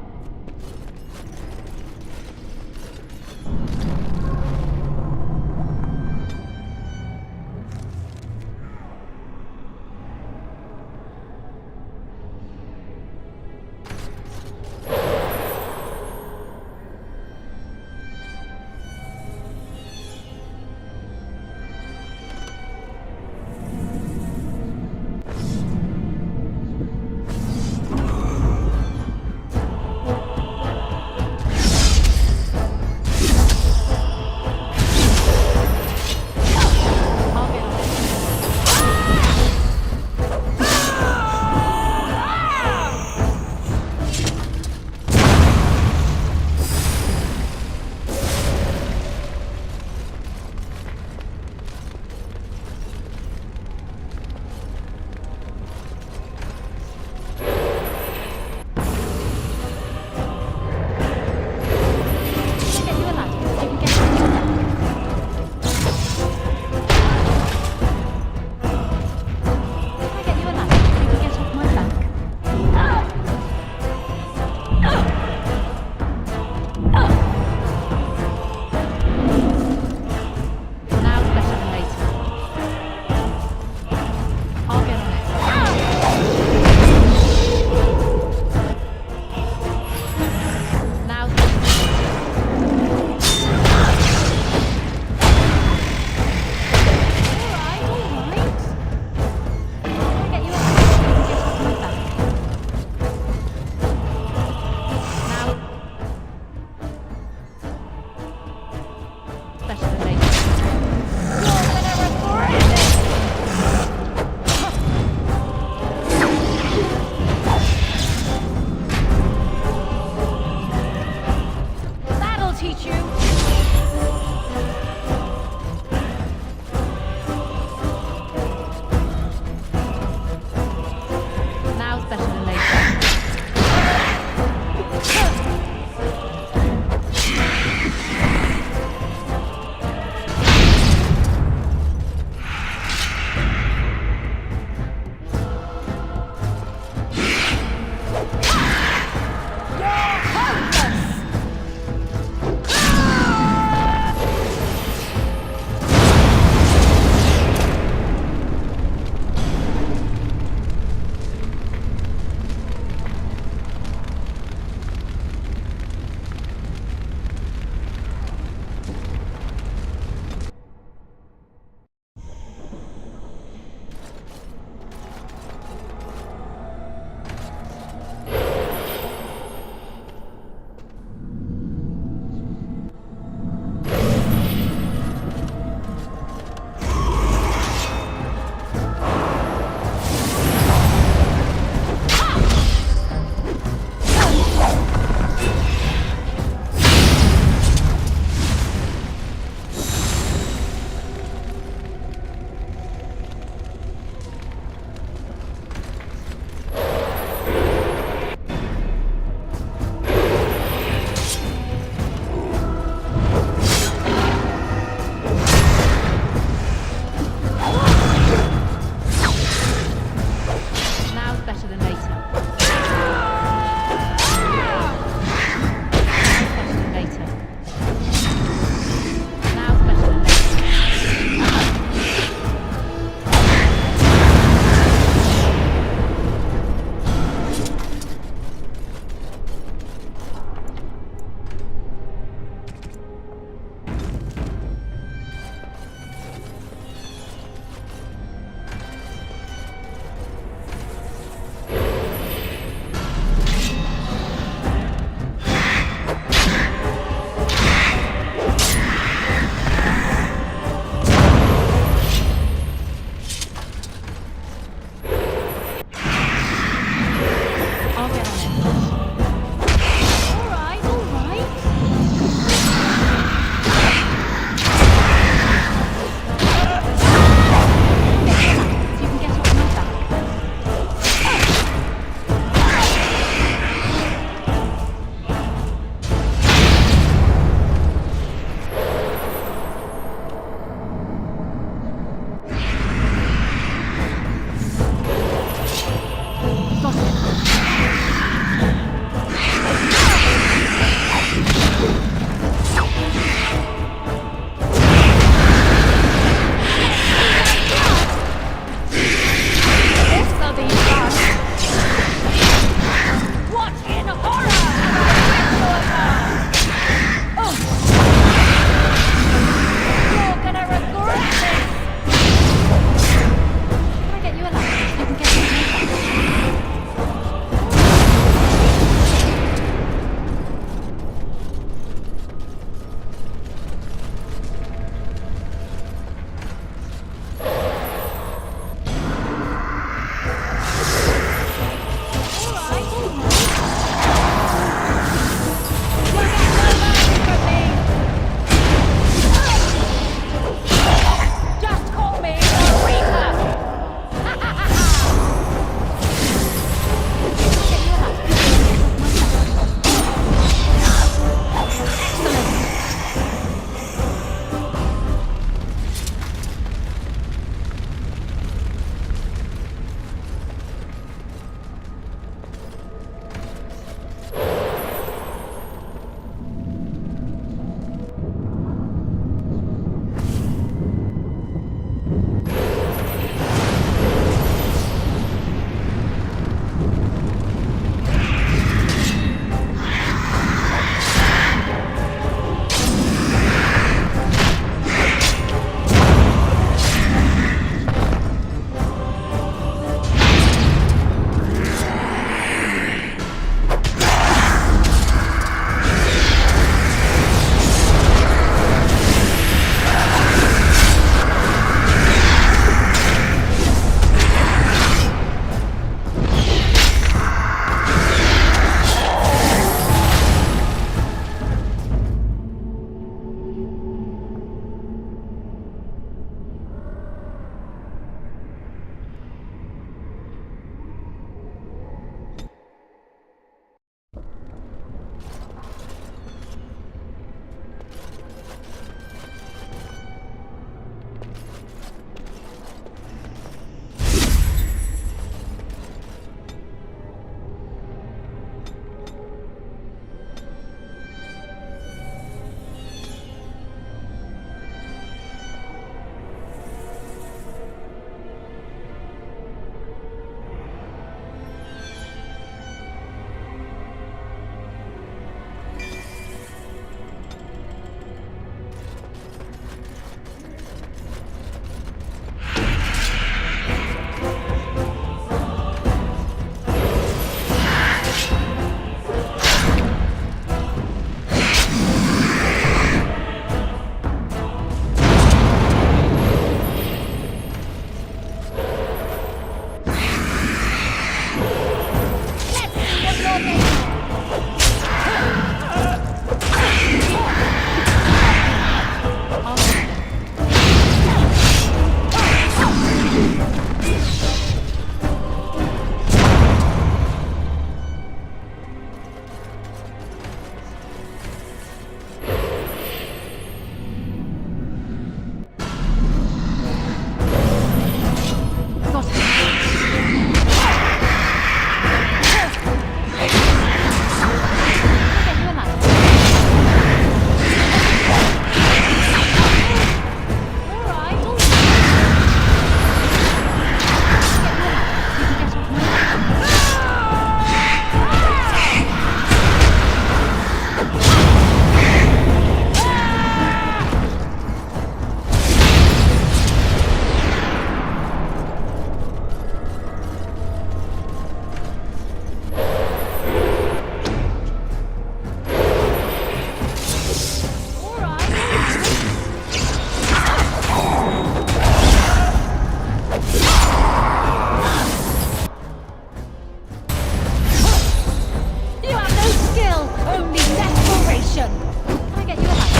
Destruction! Can I get you a ladder?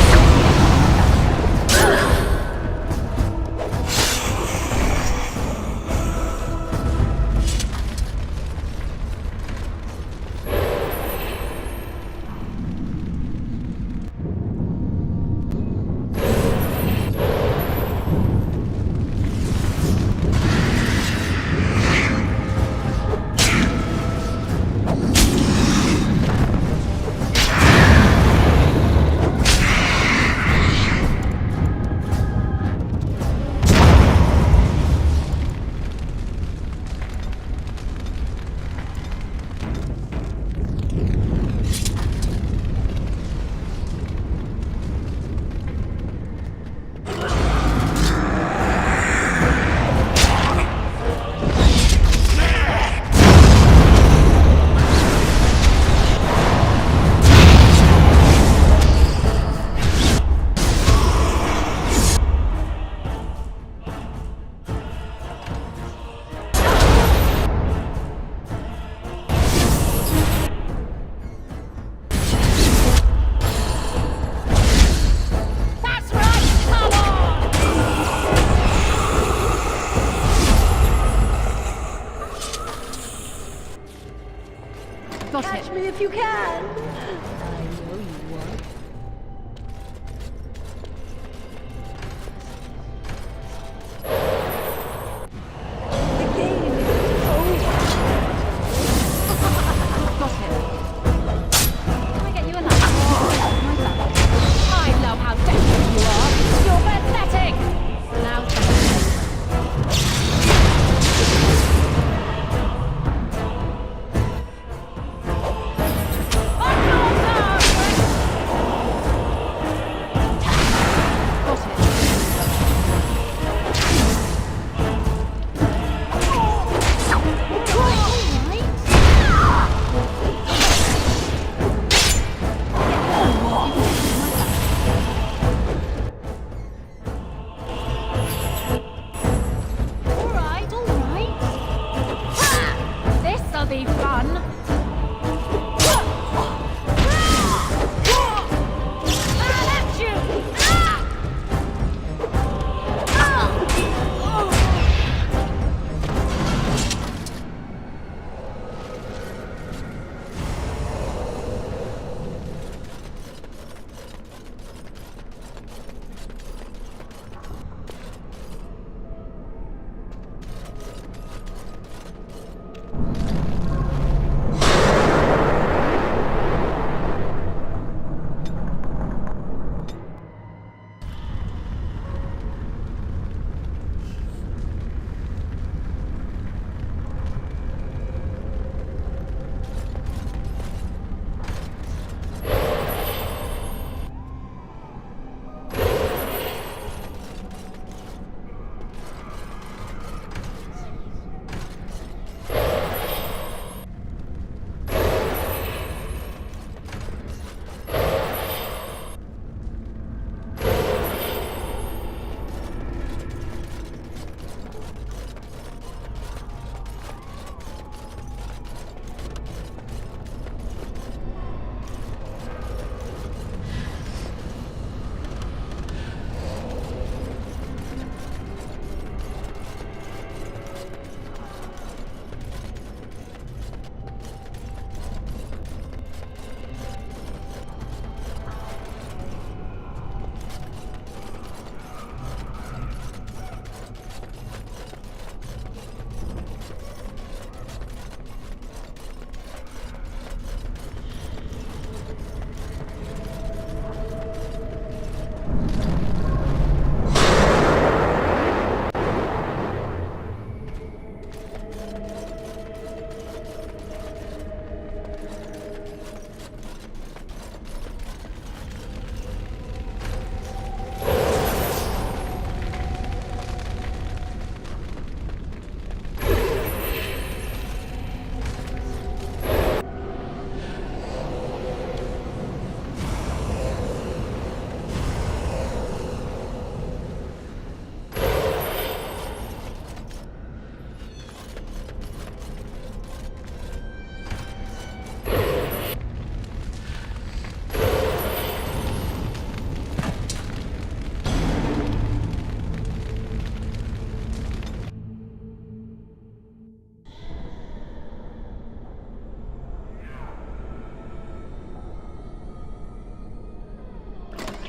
Catch me if you can! I know you won't. The game is over! Got him. Can I get you a ladder? My back. I love how desperate you are. You're pathetic! Now try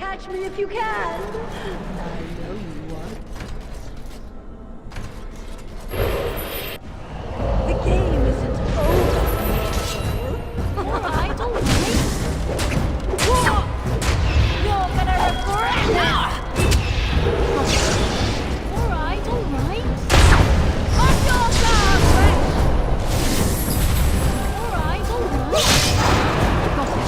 Catch me if you can. I know you want. The game isn't over. All right, all right. You're gonna regret it! All right, all right. On your guard, Rex! All right, all right. Got it.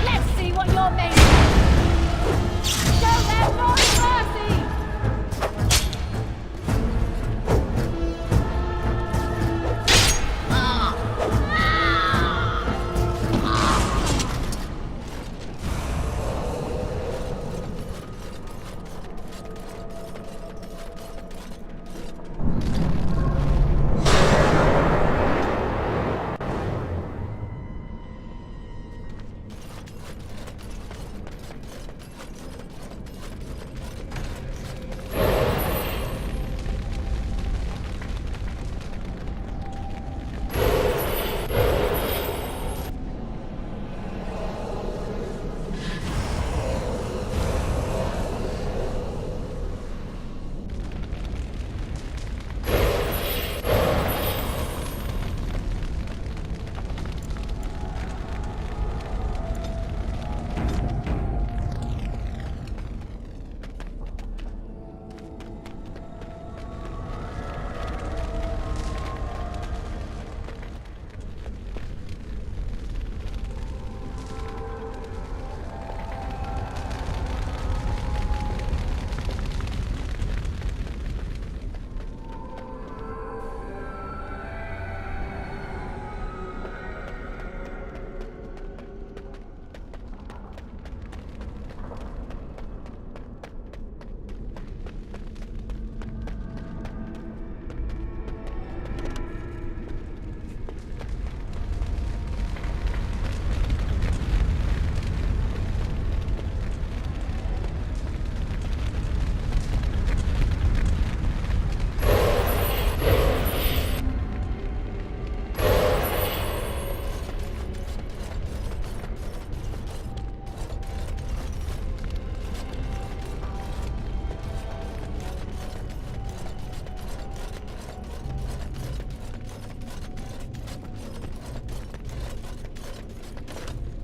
Let's see what you're made of. Show them no mercy.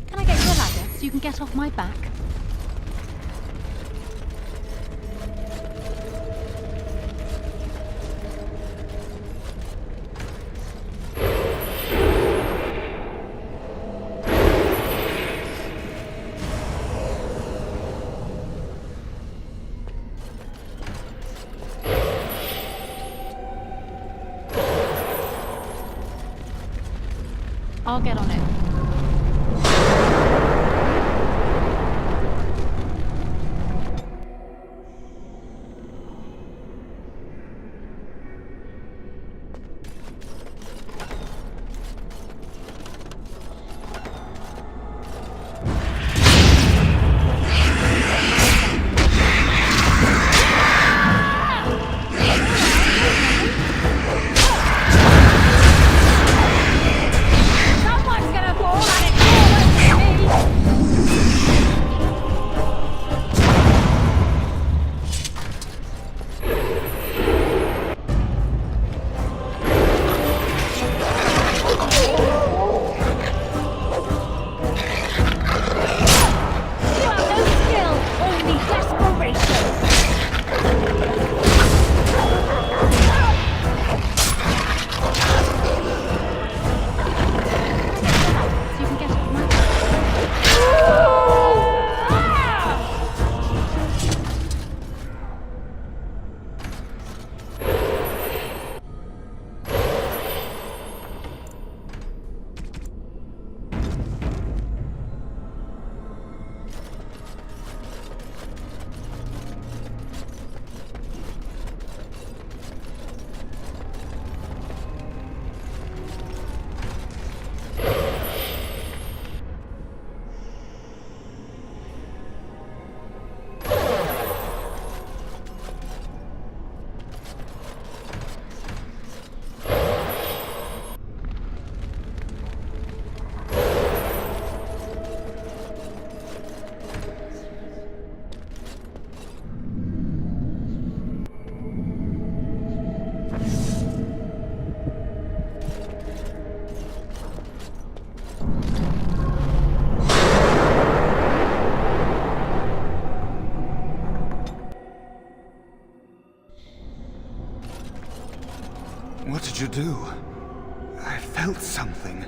Can I get you a ladder so you can get off my back? I'll get on it. Someone's gonna fall you do? I felt something.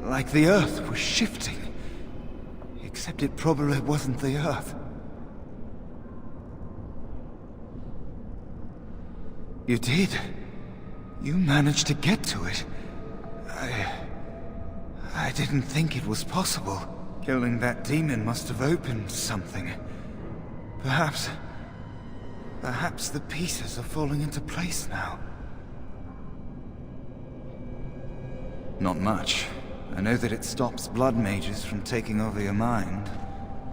Like the earth was shifting. Except it probably wasn't the earth. You did. You managed to get to it. I didn't think it was possible. Killing that demon must have opened something. Perhaps the pieces are falling into place now. Not much. I know that it stops blood mages from taking over your mind.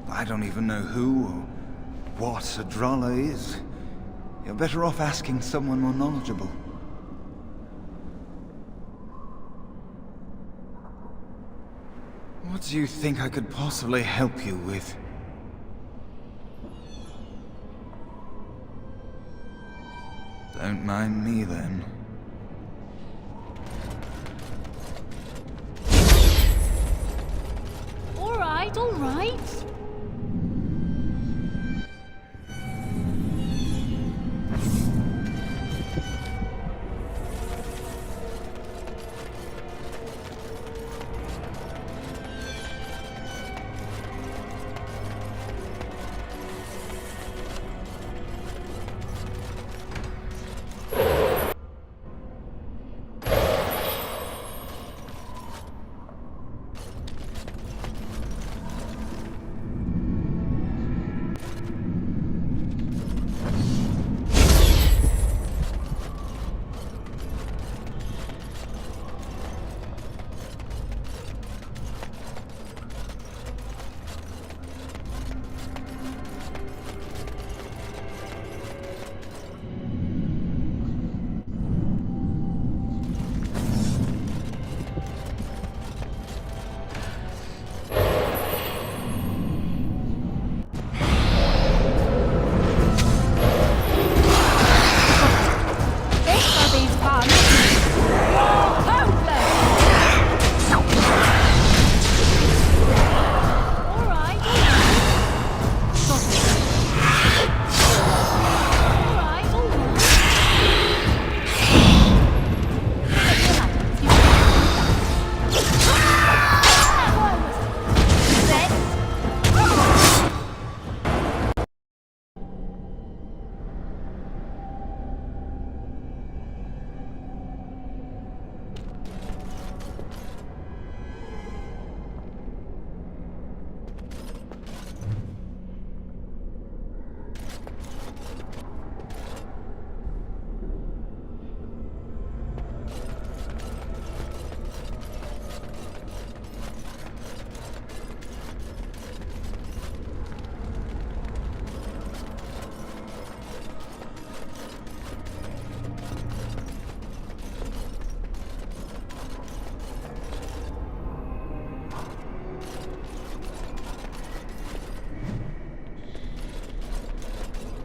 I don't even know who or what a Droller is. You're better off asking someone more knowledgeable. What do you think I could possibly help you with? Don't mind me then. All right, all right.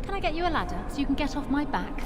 Can I get you a ladder so you can get off my back?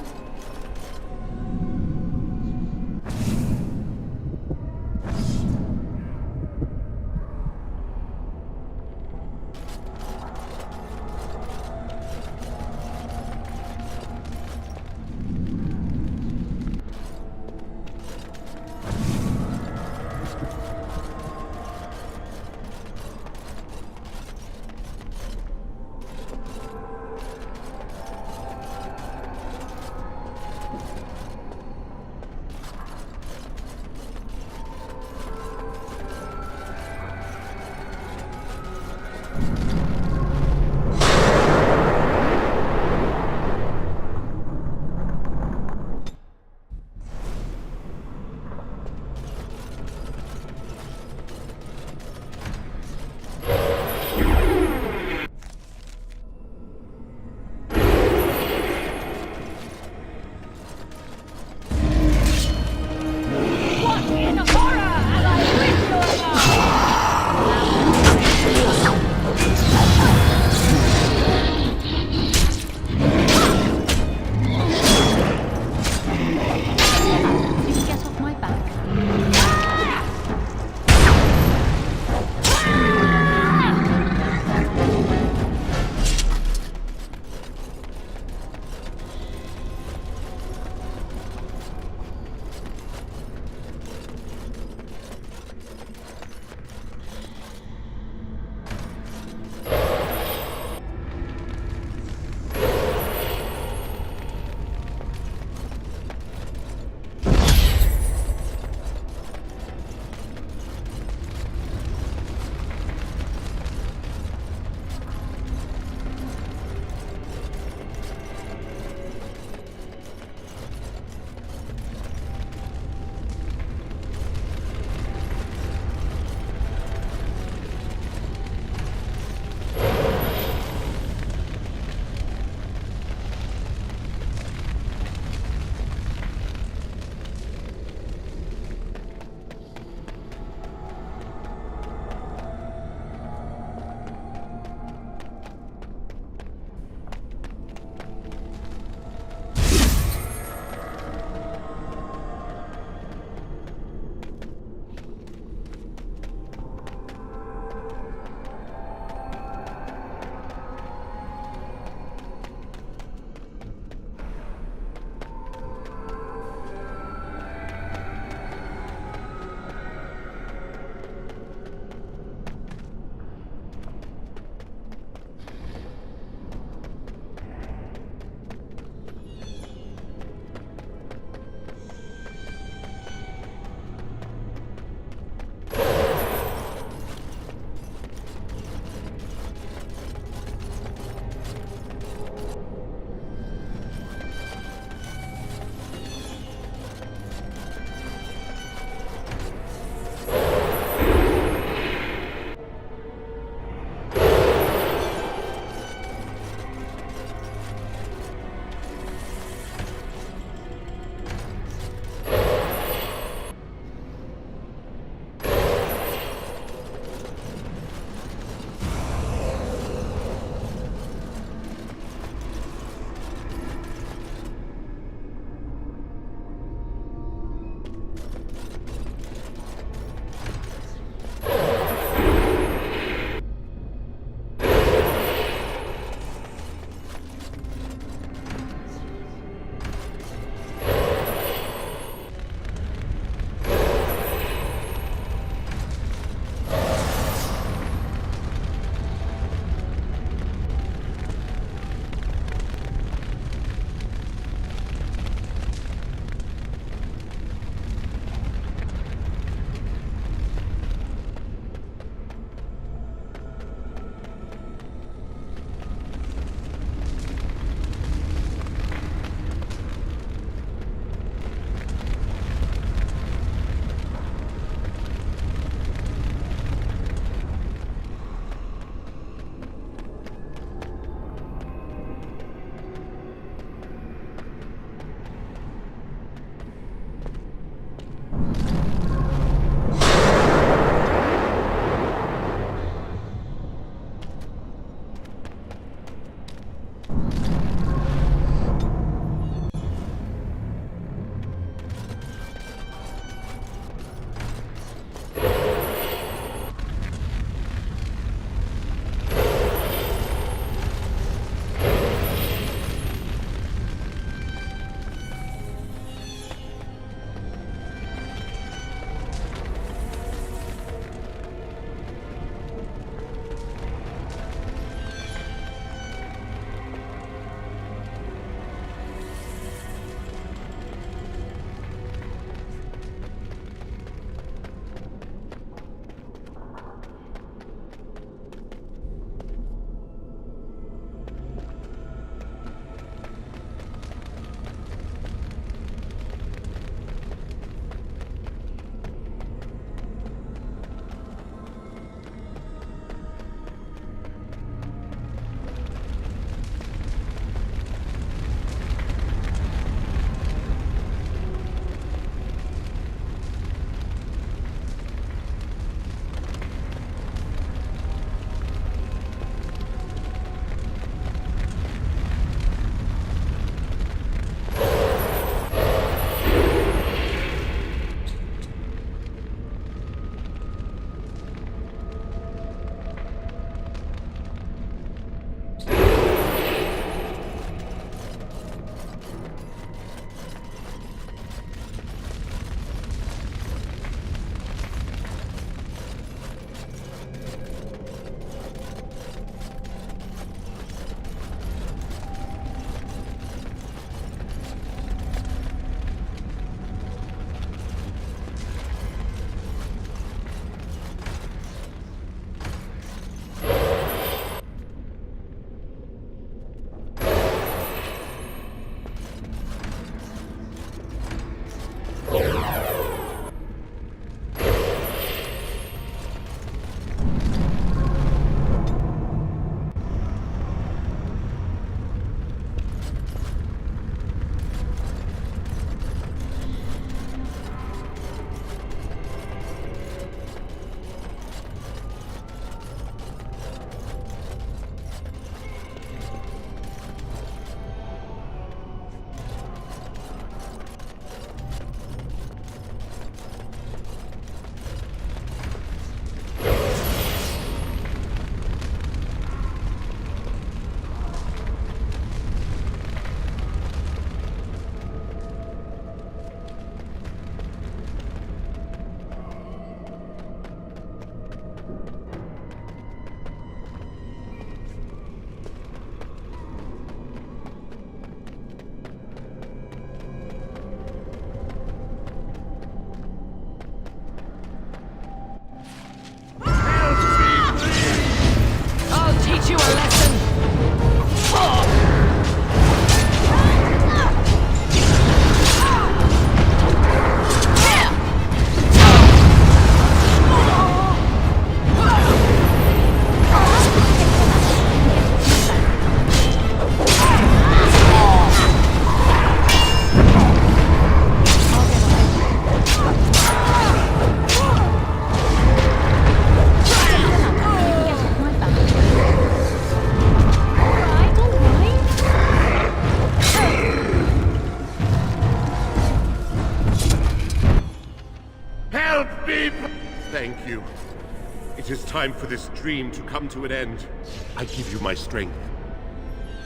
time for this dream to come to an end. I give you my strength.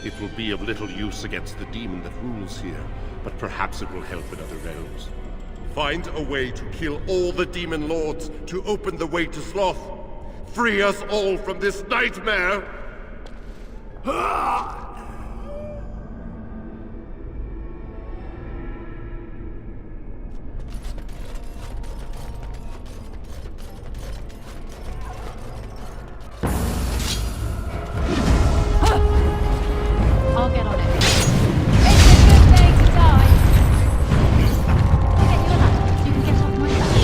It will be of little use against the demon that rules here, but perhaps it will help in other realms. Find a way to kill all the demon lords to open the way to Sloth. Free us all from this nightmare! I'll get on it. It's a good day to die. I'll get you a ladder so you can get off my back.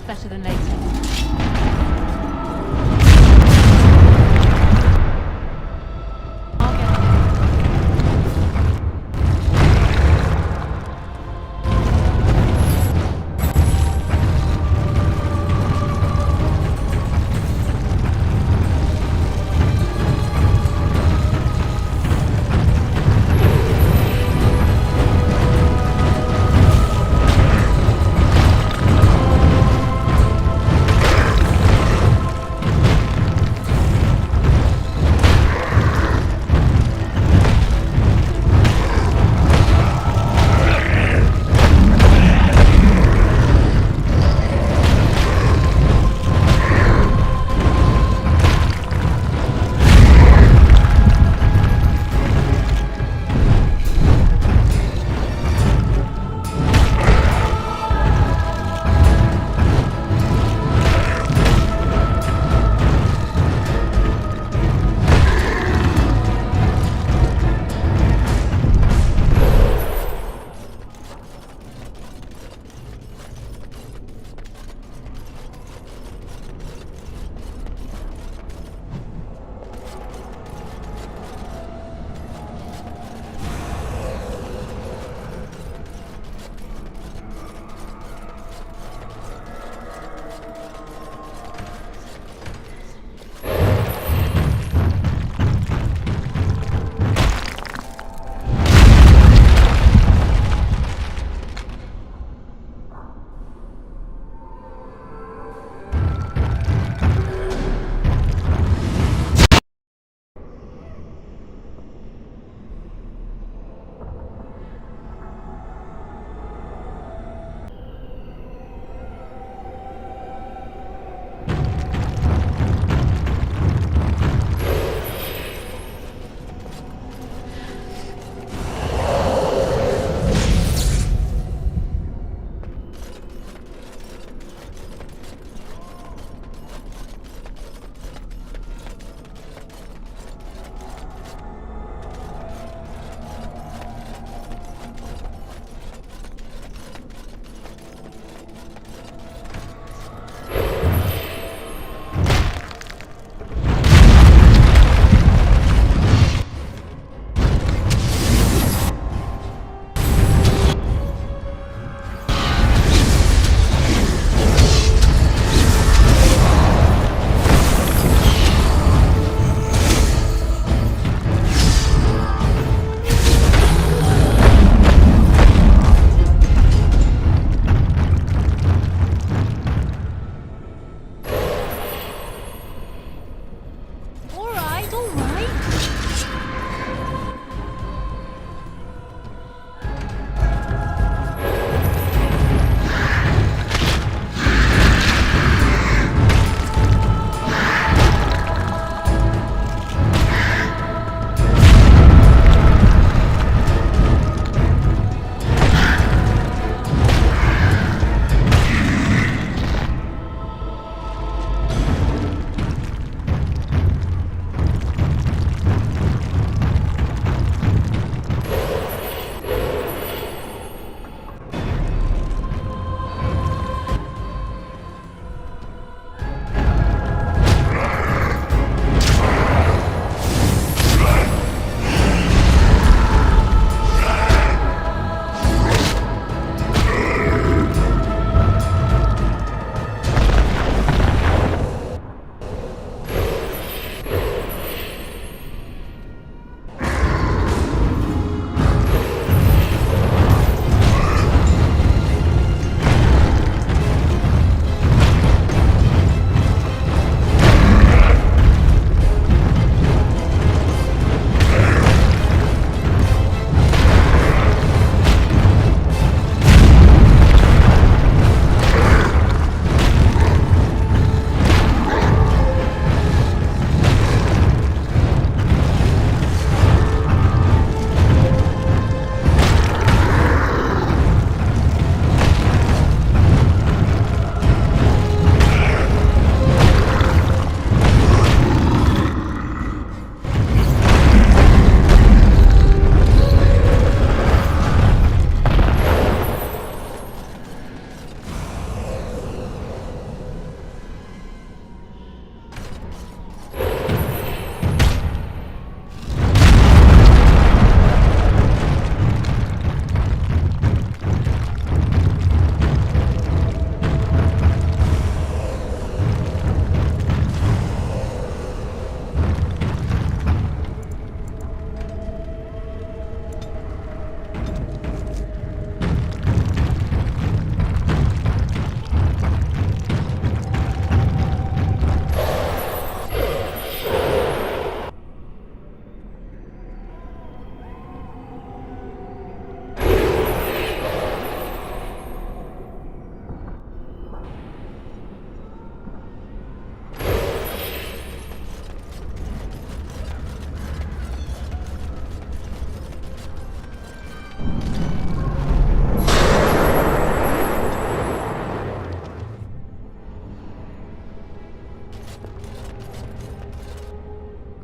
better than later.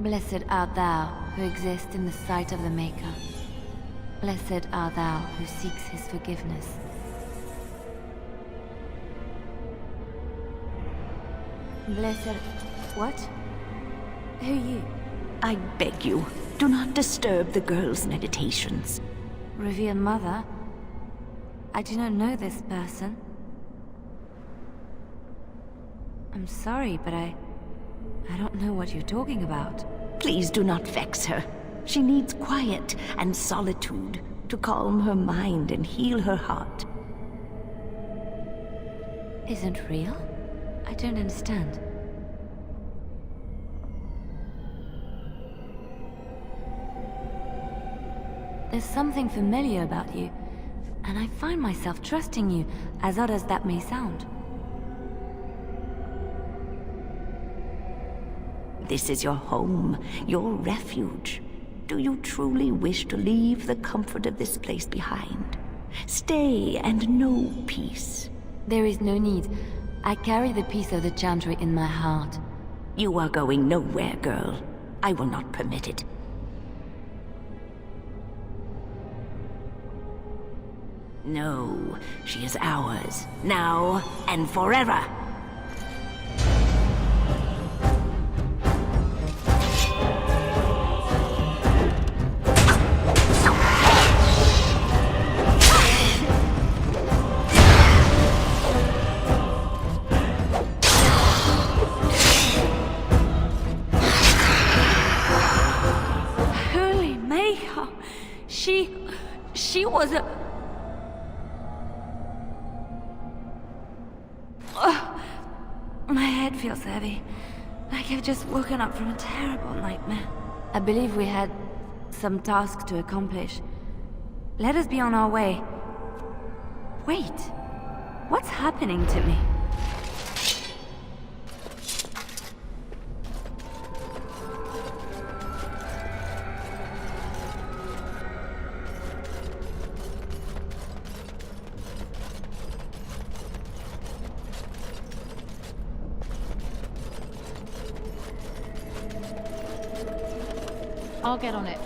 Blessed art thou who exists in the sight of the Maker. Blessed art thou who seeks his forgiveness. Blessed... what? Who you? I beg you, do not disturb the girl's meditations. Revered Mother? I do not know this person. I'm sorry, but I don't know what you're talking about. Please do not vex her. She needs quiet and solitude to calm her mind and heal her heart. Isn't real? I don't understand. There's something familiar about you, and I find myself trusting you, as odd as that may sound. This is your home, your refuge. Do you truly wish to leave the comfort of this place behind? Stay and know peace. There is no need. I carry the peace of the Chantry in my heart. You are going nowhere, girl. I will not permit it. No, she is ours, now and forever. Holy Maker! She was a... My head feels heavy, like I've just woken up from a terrible nightmare. I believe we had some task to accomplish. Let us be on our way. Wait, what's happening to me? I'll get on it.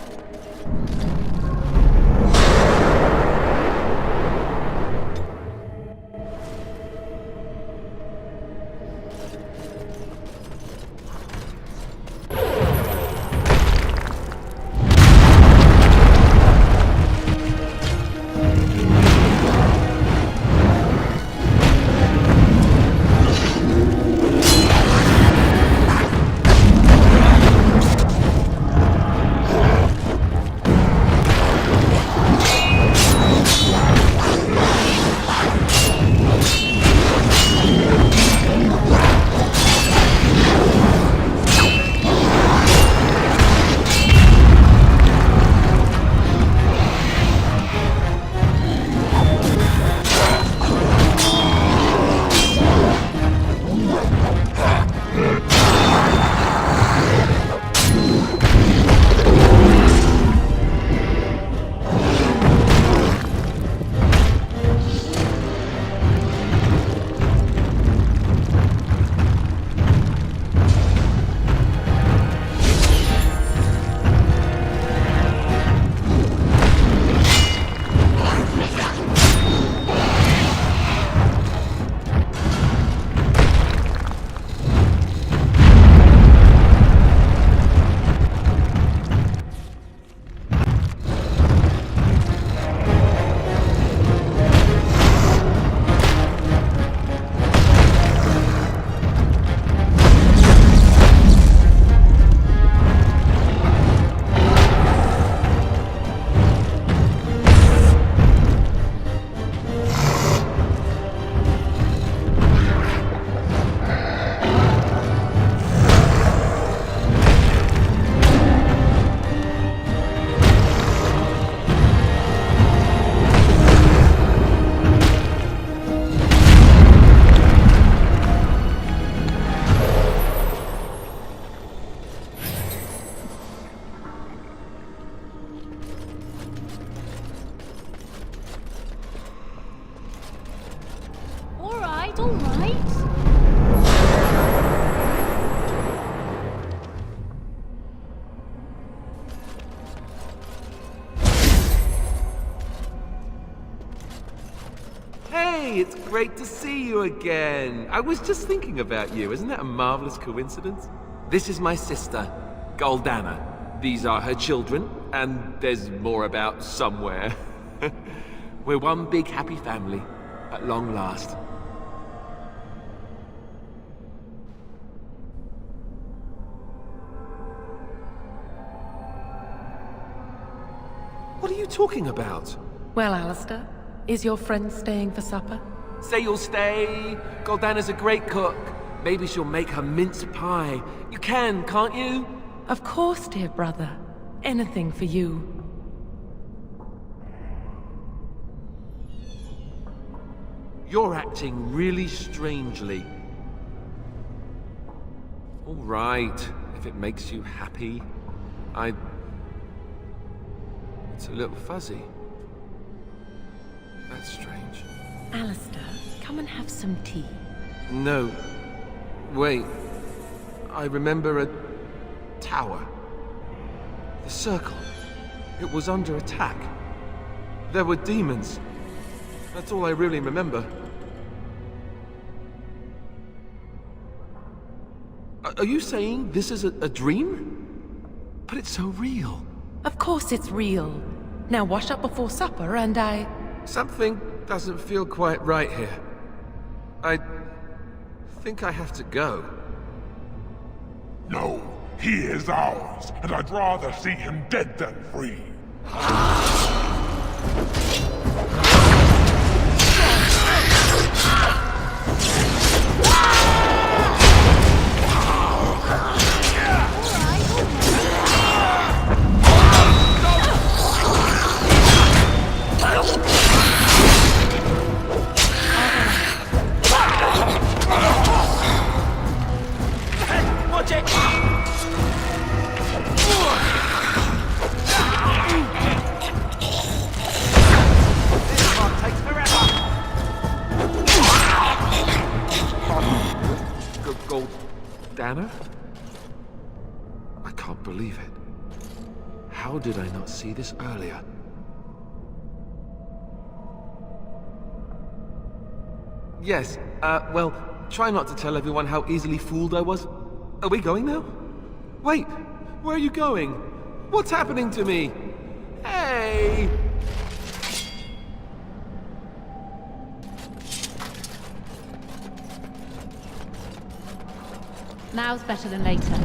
just all right? Hey, it's great to see you again. I was just thinking about you. Isn't that a marvelous coincidence? This is my sister, Goldana. These are her children, and there's more about somewhere. We're one big happy family, at long last. What are you talking about? Well, Alistair, is your friend staying for supper? Say you'll stay. Goldana's a great cook. Maybe she'll make her mince pie. You can, can't you? Of course, dear brother. Anything for you. You're acting really strangely. All right, if it makes you happy. It's a little fuzzy. That's strange. Alistair, come and have some tea. No. Wait. I remember a tower. The circle. It was under attack. There were demons. That's all I really remember. Are you saying this is a dream? But it's so real. Of course it's real. Now wash up before supper and Something doesn't feel quite right here. I think I have to go. No, he is ours, and I'd rather see him dead than free. Watch it! This one takes forever! Goldana? I can't believe it. How did I not see this earlier? Yes, well, try not to tell everyone how easily fooled I was. Are we going now? Wait, where are you going? What's happening to me? Hey! Now's better than later.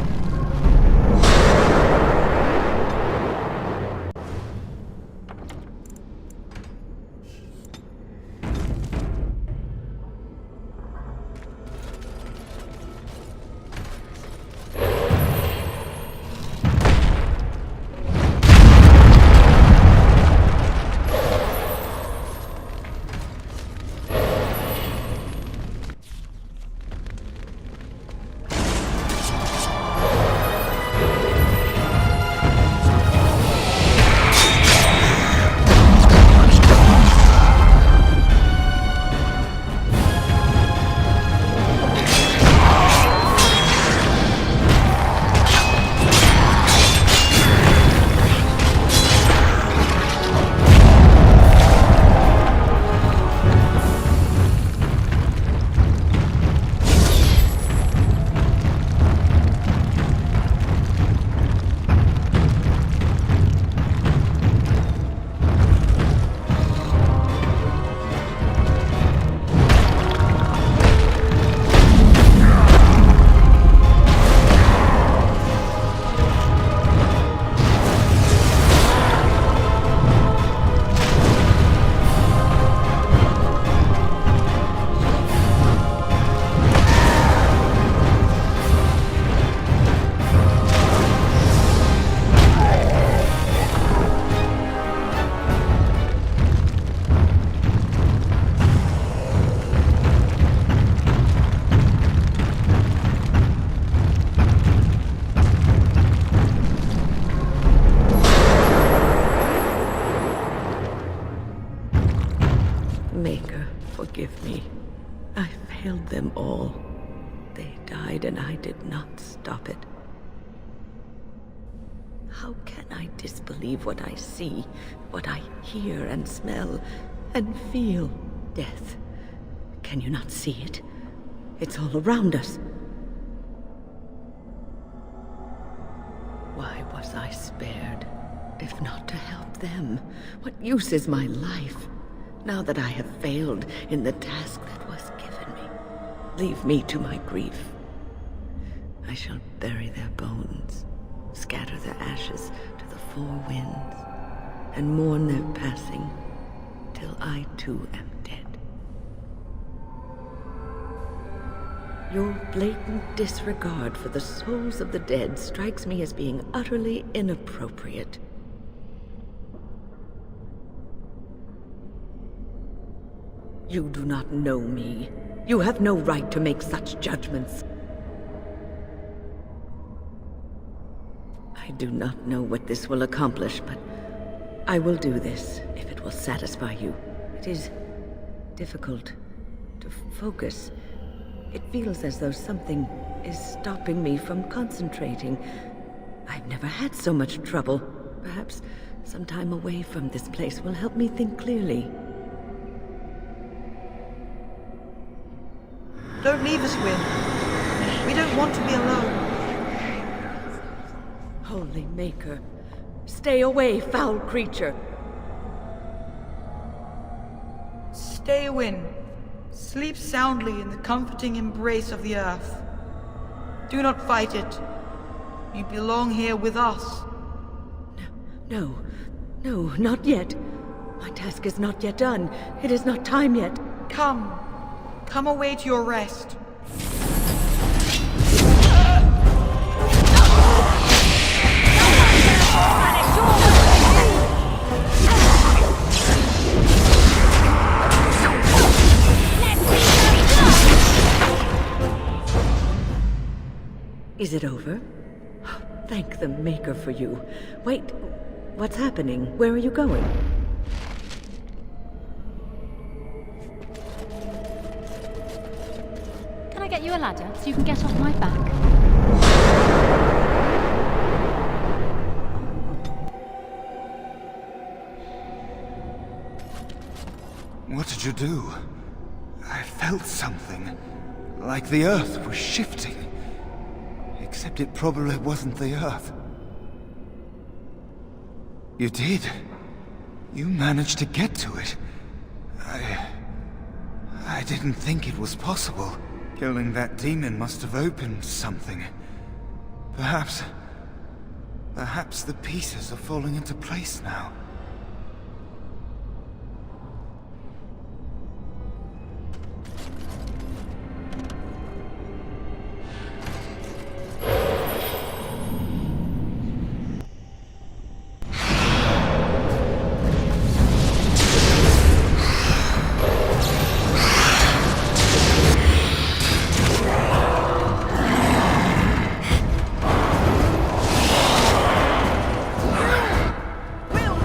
Maker, forgive me. I failed them all. They died and I did not stop it. How can I disbelieve what I see, what I hear and smell and feel? Death. Can you not see it? It's all around us. Why was I spared, if not to help them? What use is my life, now that I have failed in the task that was given me? Leave me to my grief. I shall bury their bones, scatter their ashes to the four winds, and mourn their passing till I too am dead. Your blatant disregard for the souls of the dead strikes me as being utterly inappropriate. You do not know me. You have no right to make such judgments. I do not know what this will accomplish, but I will do this if it will satisfy you. It is difficult to focus. It feels as though something is stopping me from concentrating. I've never had so much trouble. Perhaps some time away from this place will help me think clearly. Don't leave us, Wynne. We don't want to be alone. Holy Maker, stay away, foul creature! Stay, Wynne. Sleep soundly in the comforting embrace of the earth. Do not fight it. You belong here with us. No, not yet. My task is not yet done. It is not time yet. Come away to your rest. Is it over? Thank the Maker for you. Wait, what's happening? Where are you going? Can I get you a ladder so you can get off my back? What did you do? I felt something. Like the earth was shifting. Except it probably wasn't the earth. You did. You managed to get to it. I didn't think it was possible. Killing that demon must have opened something. Perhaps the pieces are falling into place now. Will,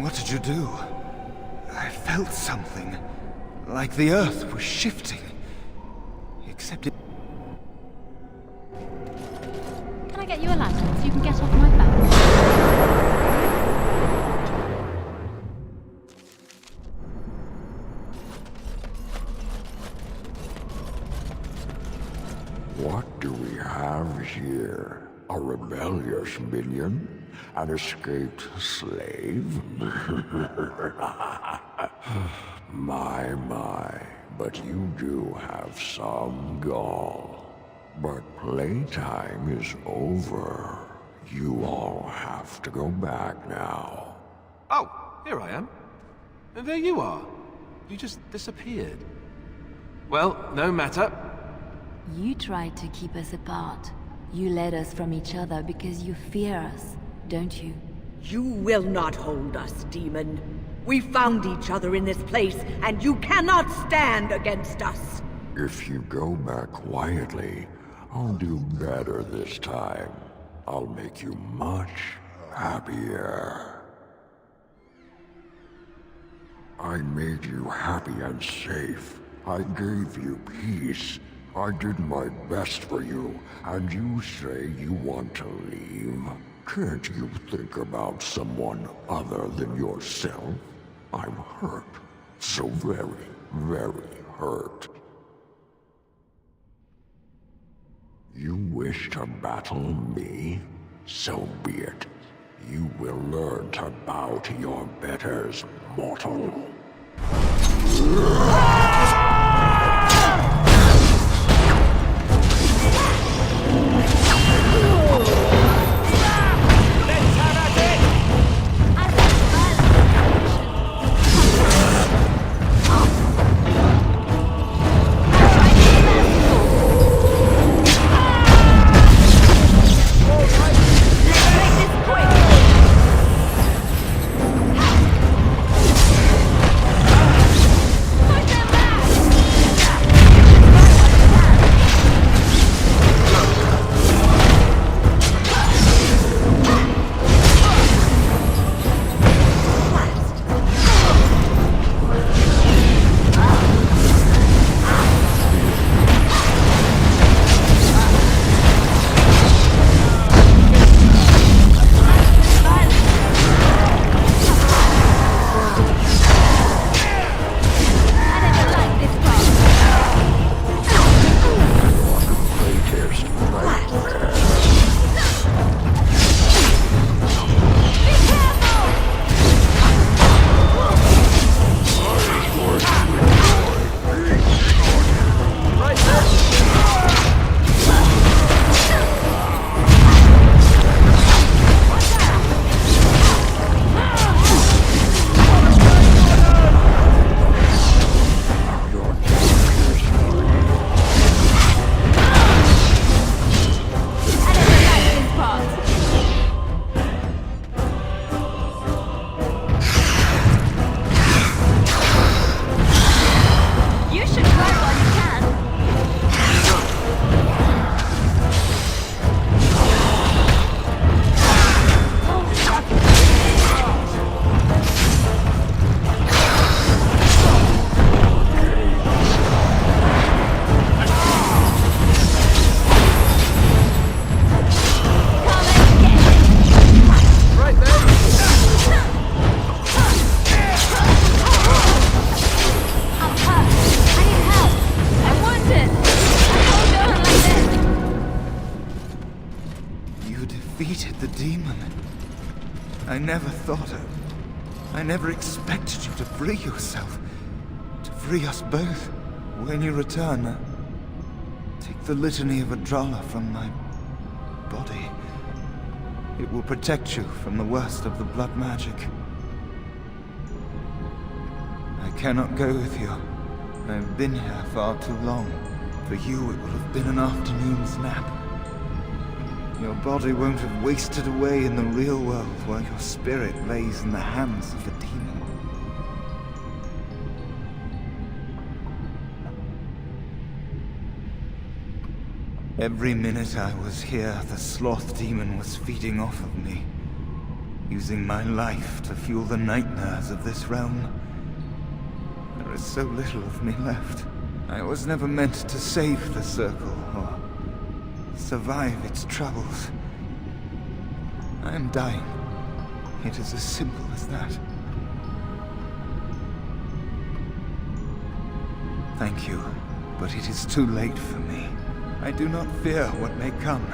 What did you do? I felt something. Like the earth was shifting. Except it... Can I get you a lantern so you can get off my back? What do we have here? A rebellious minion? An escaped slave? My, but you do have some gall. But playtime is over. You all have to go back now. Oh, here I am. And there you are. You just disappeared. Well, no matter. You tried to keep us apart. You led us from each other because you fear us, don't you? You will not hold us, demon. We found each other in this place, and you cannot stand against us. If you go back quietly, I'll do better this time. I'll make you much happier. I made you happy and safe. I gave you peace. I did my best for you, and you say you want to leave? Can't you think about someone other than yourself? I'm hurt. So very, very hurt. You wish to battle me? So be it. You will learn to bow to your betters, mortal. I never expected you to free yourself. To free us both. When you return, take the litany of Adralla from my body. It will protect you from the worst of the blood magic. I cannot go with you. I've been here far too long. For you, it will have been an afternoon's nap. Your body won't have wasted away in the real world while your spirit lays in the hands of the demon. Every minute I was here, the sloth demon was feeding off of me. using my life to fuel the nightmares of this realm. There is so little of me left. I was never meant to save the Circle, or survive its troubles. I am dying. It is as simple as that. Thank you, but it is too late for me. I do not fear what may come.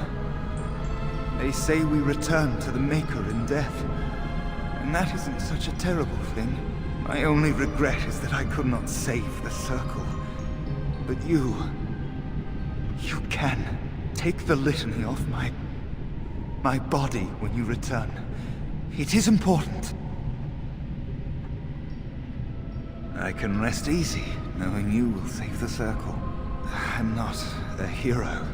They say we return to the Maker in death, and that isn't such a terrible thing. My only regret is that I could not save the Circle. But you can. Take the litany off my body when you return. It is important. I can rest easy, knowing you will save the Circle. I'm not a hero.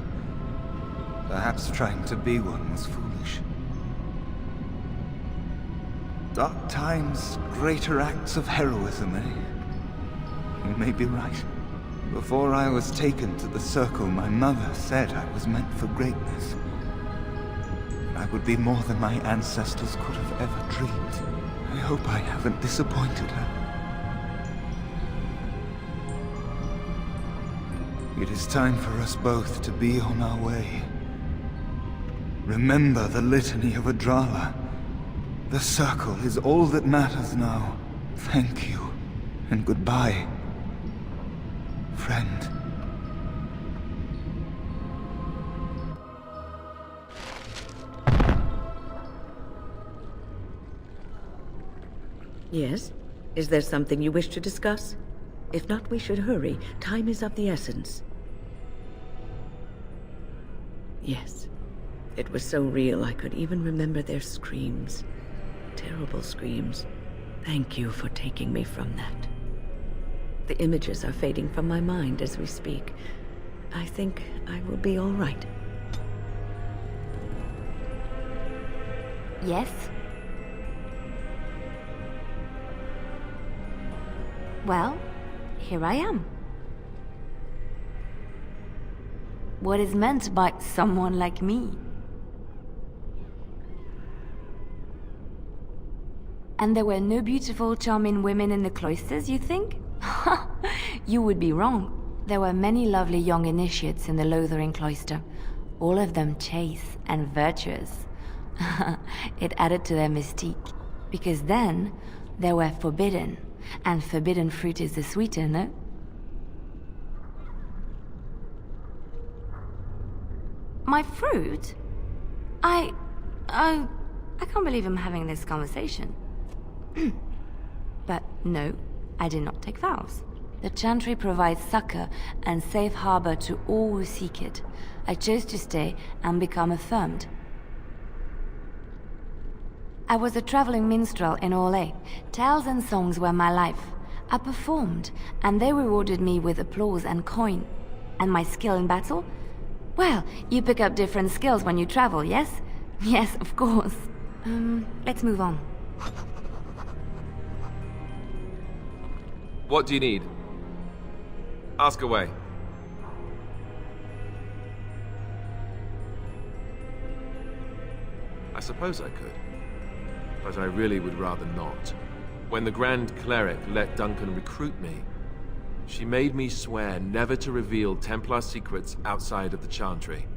Perhaps trying to be one was foolish. Dark times, greater acts of heroism, eh? You may be right. Before I was taken to the Circle, my mother said I was meant for greatness. I would be more than my ancestors could have ever dreamed. I hope I haven't disappointed her. It is time for us both to be on our way. Remember the litany of Adrala. The Circle is all that matters now. Thank you, and goodbye, friend. Yes? Is there something you wish to discuss? If not, we should hurry. Time is of the essence. Yes. It was so real I could even remember their screams. Terrible screams. Thank you for taking me from that. The images are fading from my mind as we speak. I think I will be all right. Yes? Well, here I am. What is meant by someone like me? And there were no beautiful, charming women in the cloisters, you think? You would be wrong. There were many lovely young initiates in the Lothering cloister, all of them chaste and virtuous. It added to their mystique, because then they were forbidden, and forbidden fruit is the sweeter, no? My fruit? I can't believe I'm having this conversation. But no, I did not take vows. The Chantry provides succor and safe harbor to all who seek it. I chose to stay and become affirmed. I was a traveling minstrel in Orlais. Tales and songs were my life. I performed, and they rewarded me with applause and coin. And my skill in battle? Well, you pick up different skills when you travel, yes? Yes, of course. Let's move on. What do you need? Ask away. I suppose I could, but I really would rather not. When the Grand Cleric let Duncan recruit me, she made me swear never to reveal Templar secrets outside of the Chantry.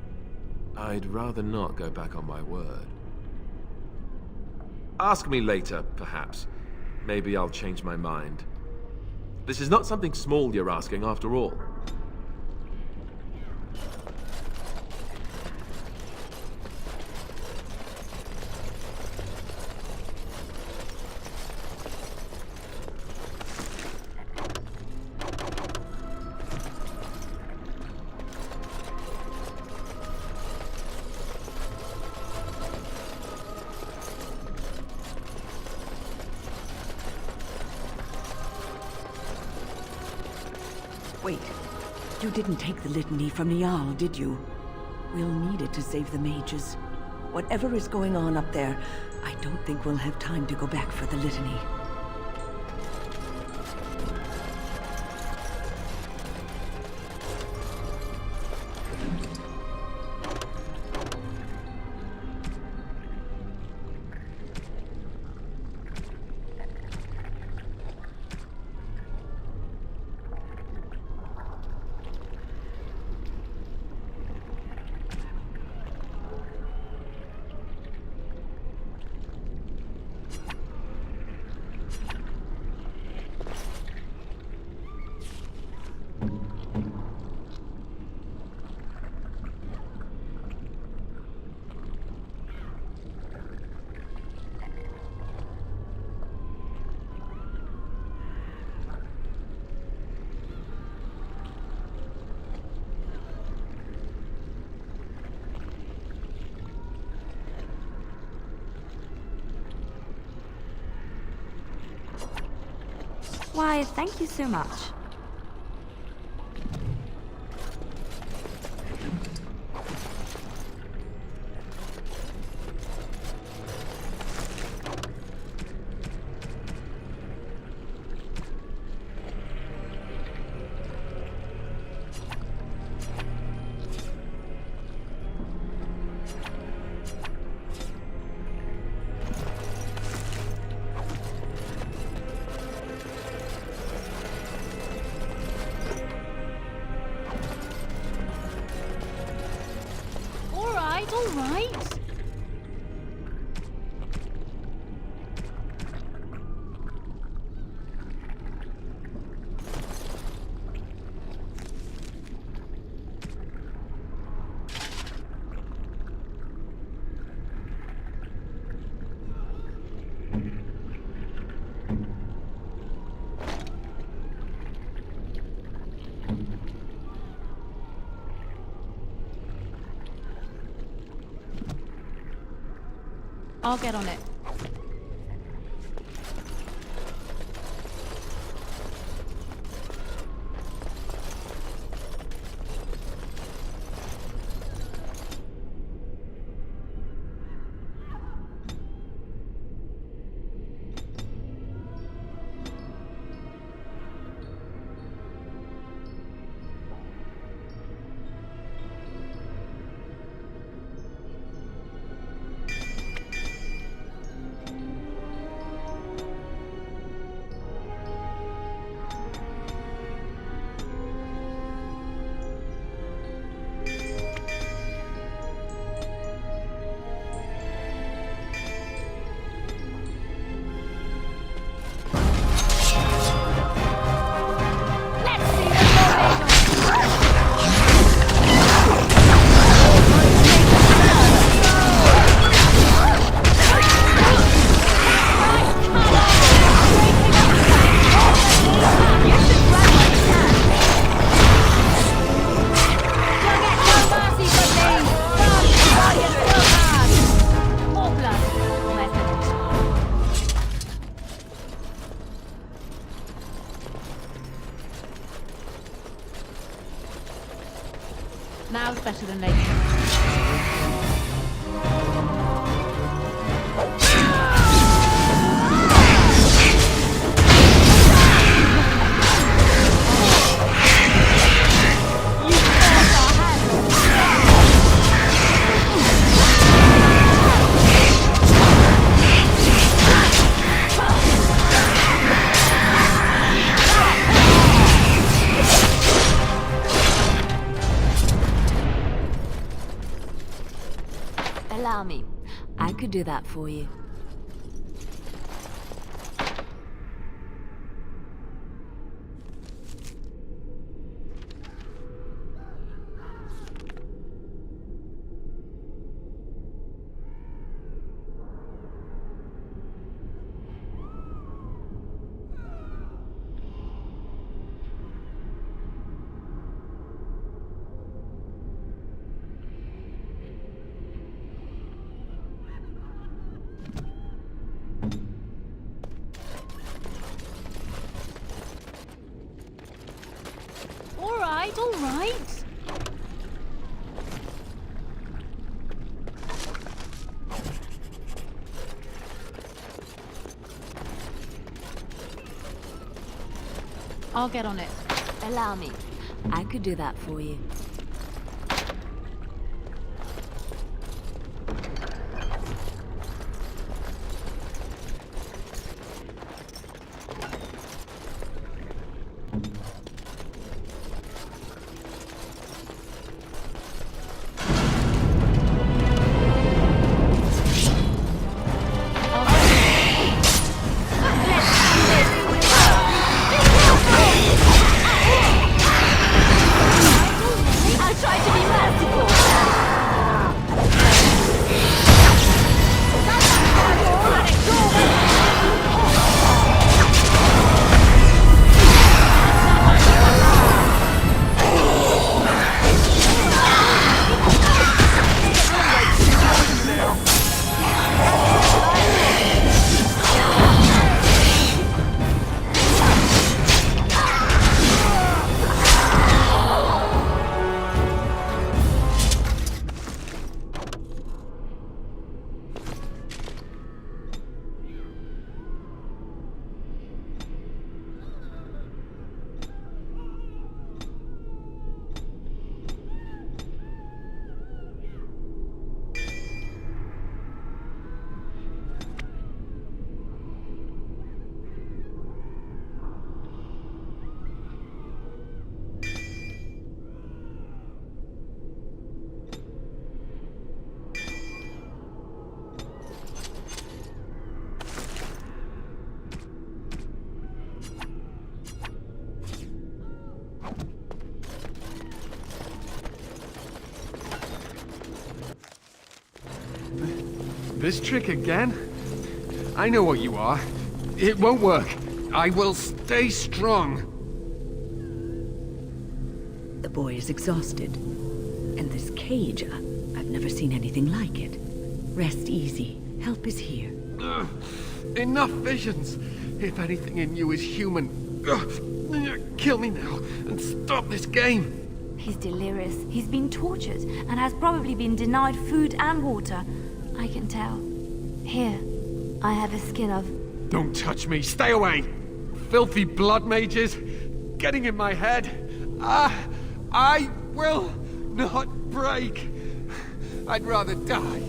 I'd rather not go back on my word. Ask me later, perhaps. Maybe I'll change my mind. This is not something small you're asking, after all. Wait. You didn't take the litany from the Jarl, did you? We'll need it to save the mages. Whatever is going on up there, I don't think we'll have time to go back for the litany. Why, thank you so much. All right. I'll get on it. Now's better than later. Allow me. I could do that for you. All right. I'll get on it. Allow me. I could do that for you. This trick again? I know what you are. It won't work. I will stay strong. The boy is exhausted. And this cage, I've never seen anything like it. Rest easy. Help is here. Enough visions. If anything in you is human, kill me now and stop this game. He's delirious. He's been tortured and has probably been denied food and water. I can tell. Here, I have a skin of... Don't touch me. Stay away. Filthy blood mages. Getting in my head. I will not break. I'd rather die.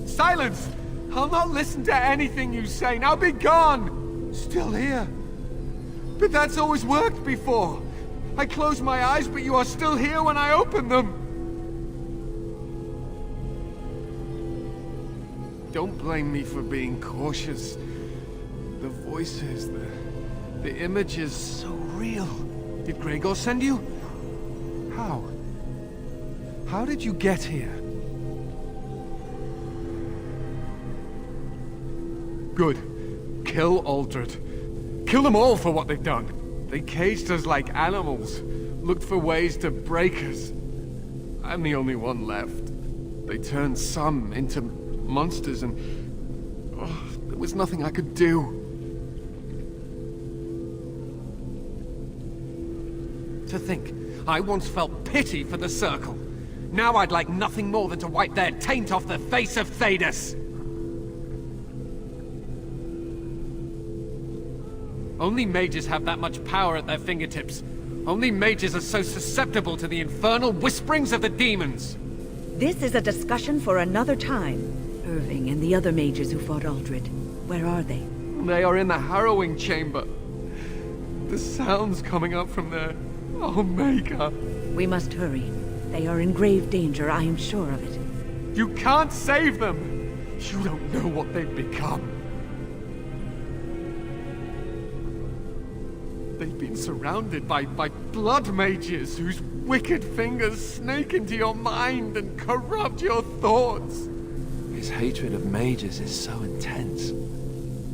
Silence! I'll not listen to anything you say. Now be gone! Still here. But that's always worked before. I close my eyes, but you are still here when I open them. Don't blame me for being cautious. The voices, the images, so real. Did Gregor send you? How? How did you get here? Good. Kill Aldred. Kill them all for what they've done. They caged us like animals, looked for ways to break us. I'm the only one left. They turned some into monsters and... there was nothing I could do. To think, I once felt pity for the Circle. Now I'd like nothing more than to wipe their taint off the face of Thedas. Only mages have that much power at their fingertips. Only mages are so susceptible to the infernal whisperings of the demons. This is a discussion for another time. Irving and the other mages who fought Aldred. Where are they? They are in the harrowing chamber. The sounds coming up from there. Oh, Maker. We must hurry. They are in grave danger, I am sure of it. You can't save them! You don't know what they've become. They've been surrounded by blood mages whose wicked fingers snake into your mind and corrupt your thoughts. His hatred of mages is so intense.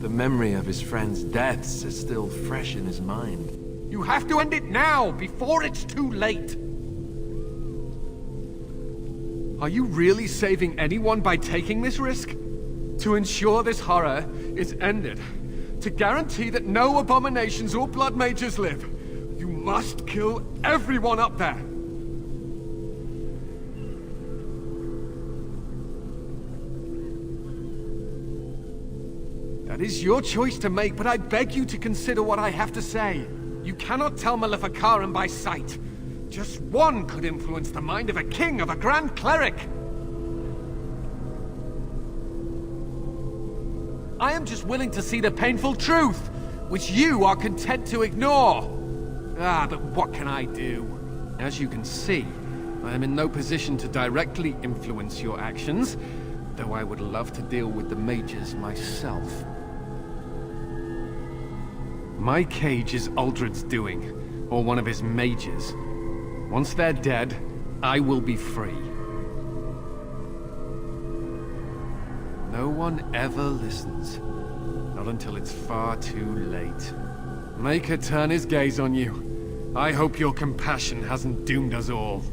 The memory of his friends' deaths is still fresh in his mind. You have to end it now, before it's too late! Are you really saving anyone by taking this risk? To ensure this horror is ended, to guarantee that no abominations or blood mages live, you must kill everyone up there! That is your choice to make, but I beg you to consider what I have to say. You cannot tell Maleficarum by sight. Just one could influence the mind of a king, of a grand cleric. I am just willing to see the painful truth, which you are content to ignore. But what can I do? As you can see, I am in no position to directly influence your actions, though I would love to deal with the mages myself. My cage is Aldred's doing, or one of his mages. Once they're dead, I will be free. No one ever listens. Not until it's far too late. Maker turn his gaze on you. I hope your compassion hasn't doomed us all.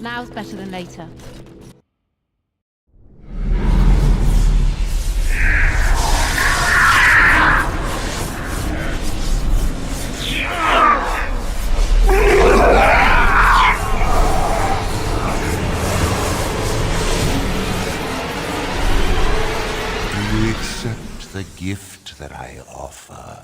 Now's better than later. The gift that I offer.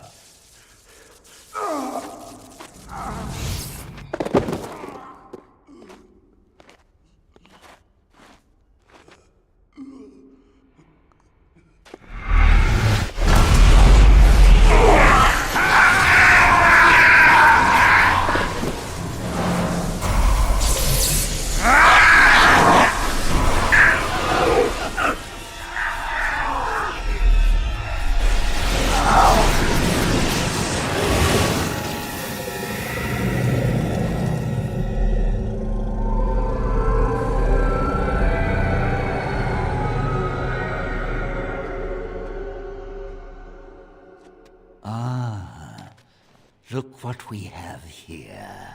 Look what we have here.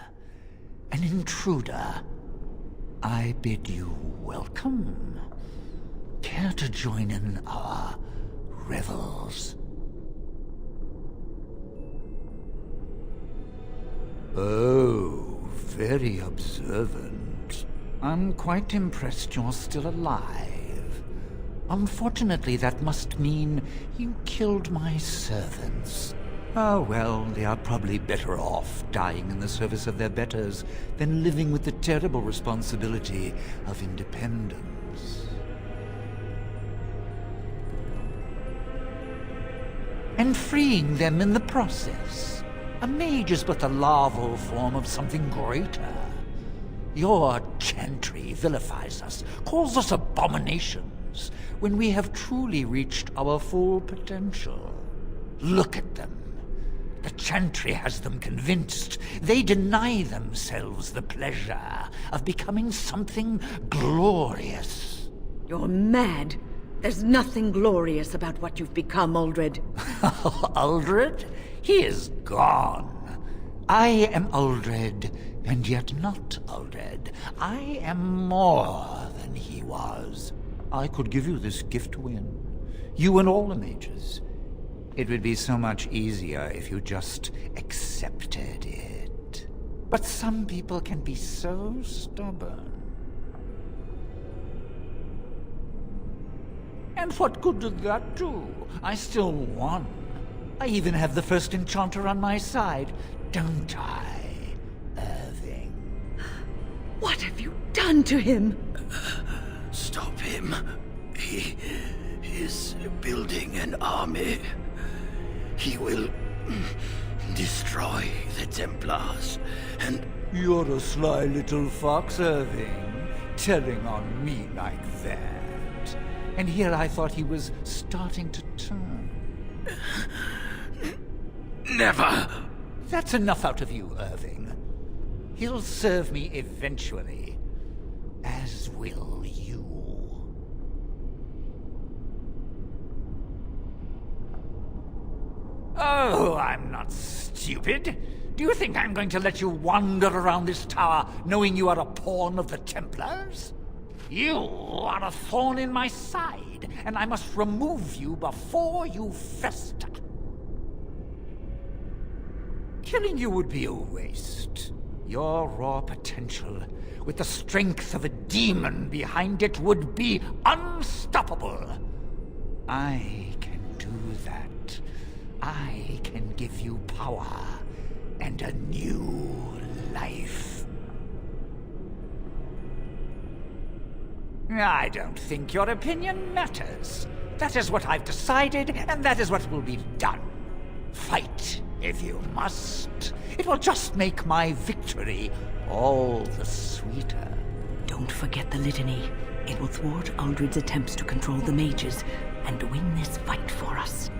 An intruder. I bid you welcome. Care to join in our revels? Oh, very observant. I'm quite impressed you're still alive. Unfortunately, that must mean you killed my servants. Oh, well, they are probably better off dying in the service of their betters than living with the terrible responsibility of independence. And freeing them in the process. A mage is but the larval form of something greater. Your chantry vilifies us, calls us abominations, when we have truly reached our full potential. Look at them. The chantry has them convinced. They deny themselves the pleasure of becoming something glorious. You're mad. There's nothing glorious about what you've become, Uldred. Uldred? He is gone. I am Uldred, and yet not Uldred. I am more than he was. I could give you this gift, Wynne. You and all the mages. It would be so much easier if you just accepted it. But some people can be so stubborn. And what good did that do? I still won. I even have the first enchanter on my side, don't I, Irving? What have you done to him? Stop him. He is building an army. He will destroy the Templars, and... You're a sly little fox, Irving, telling on me like that. And here I thought he was starting to turn. Never! That's enough out of you, Irving. He'll serve me eventually. As will you. Oh, I'm not stupid. Do you think I'm going to let you wander around this tower knowing you are a pawn of the Templars? You are a thorn in my side, and I must remove you before you fester. Killing you would be a waste. Your raw potential, with the strength of a demon behind it, would be unstoppable. I can do that. I can give you power and a new life. I don't think your opinion matters. That is what I've decided, and that is what will be done. Fight if you must. It will just make my victory all the sweeter. Don't forget the litany. It will thwart Uldred's attempts to control the mages and win this fight for us.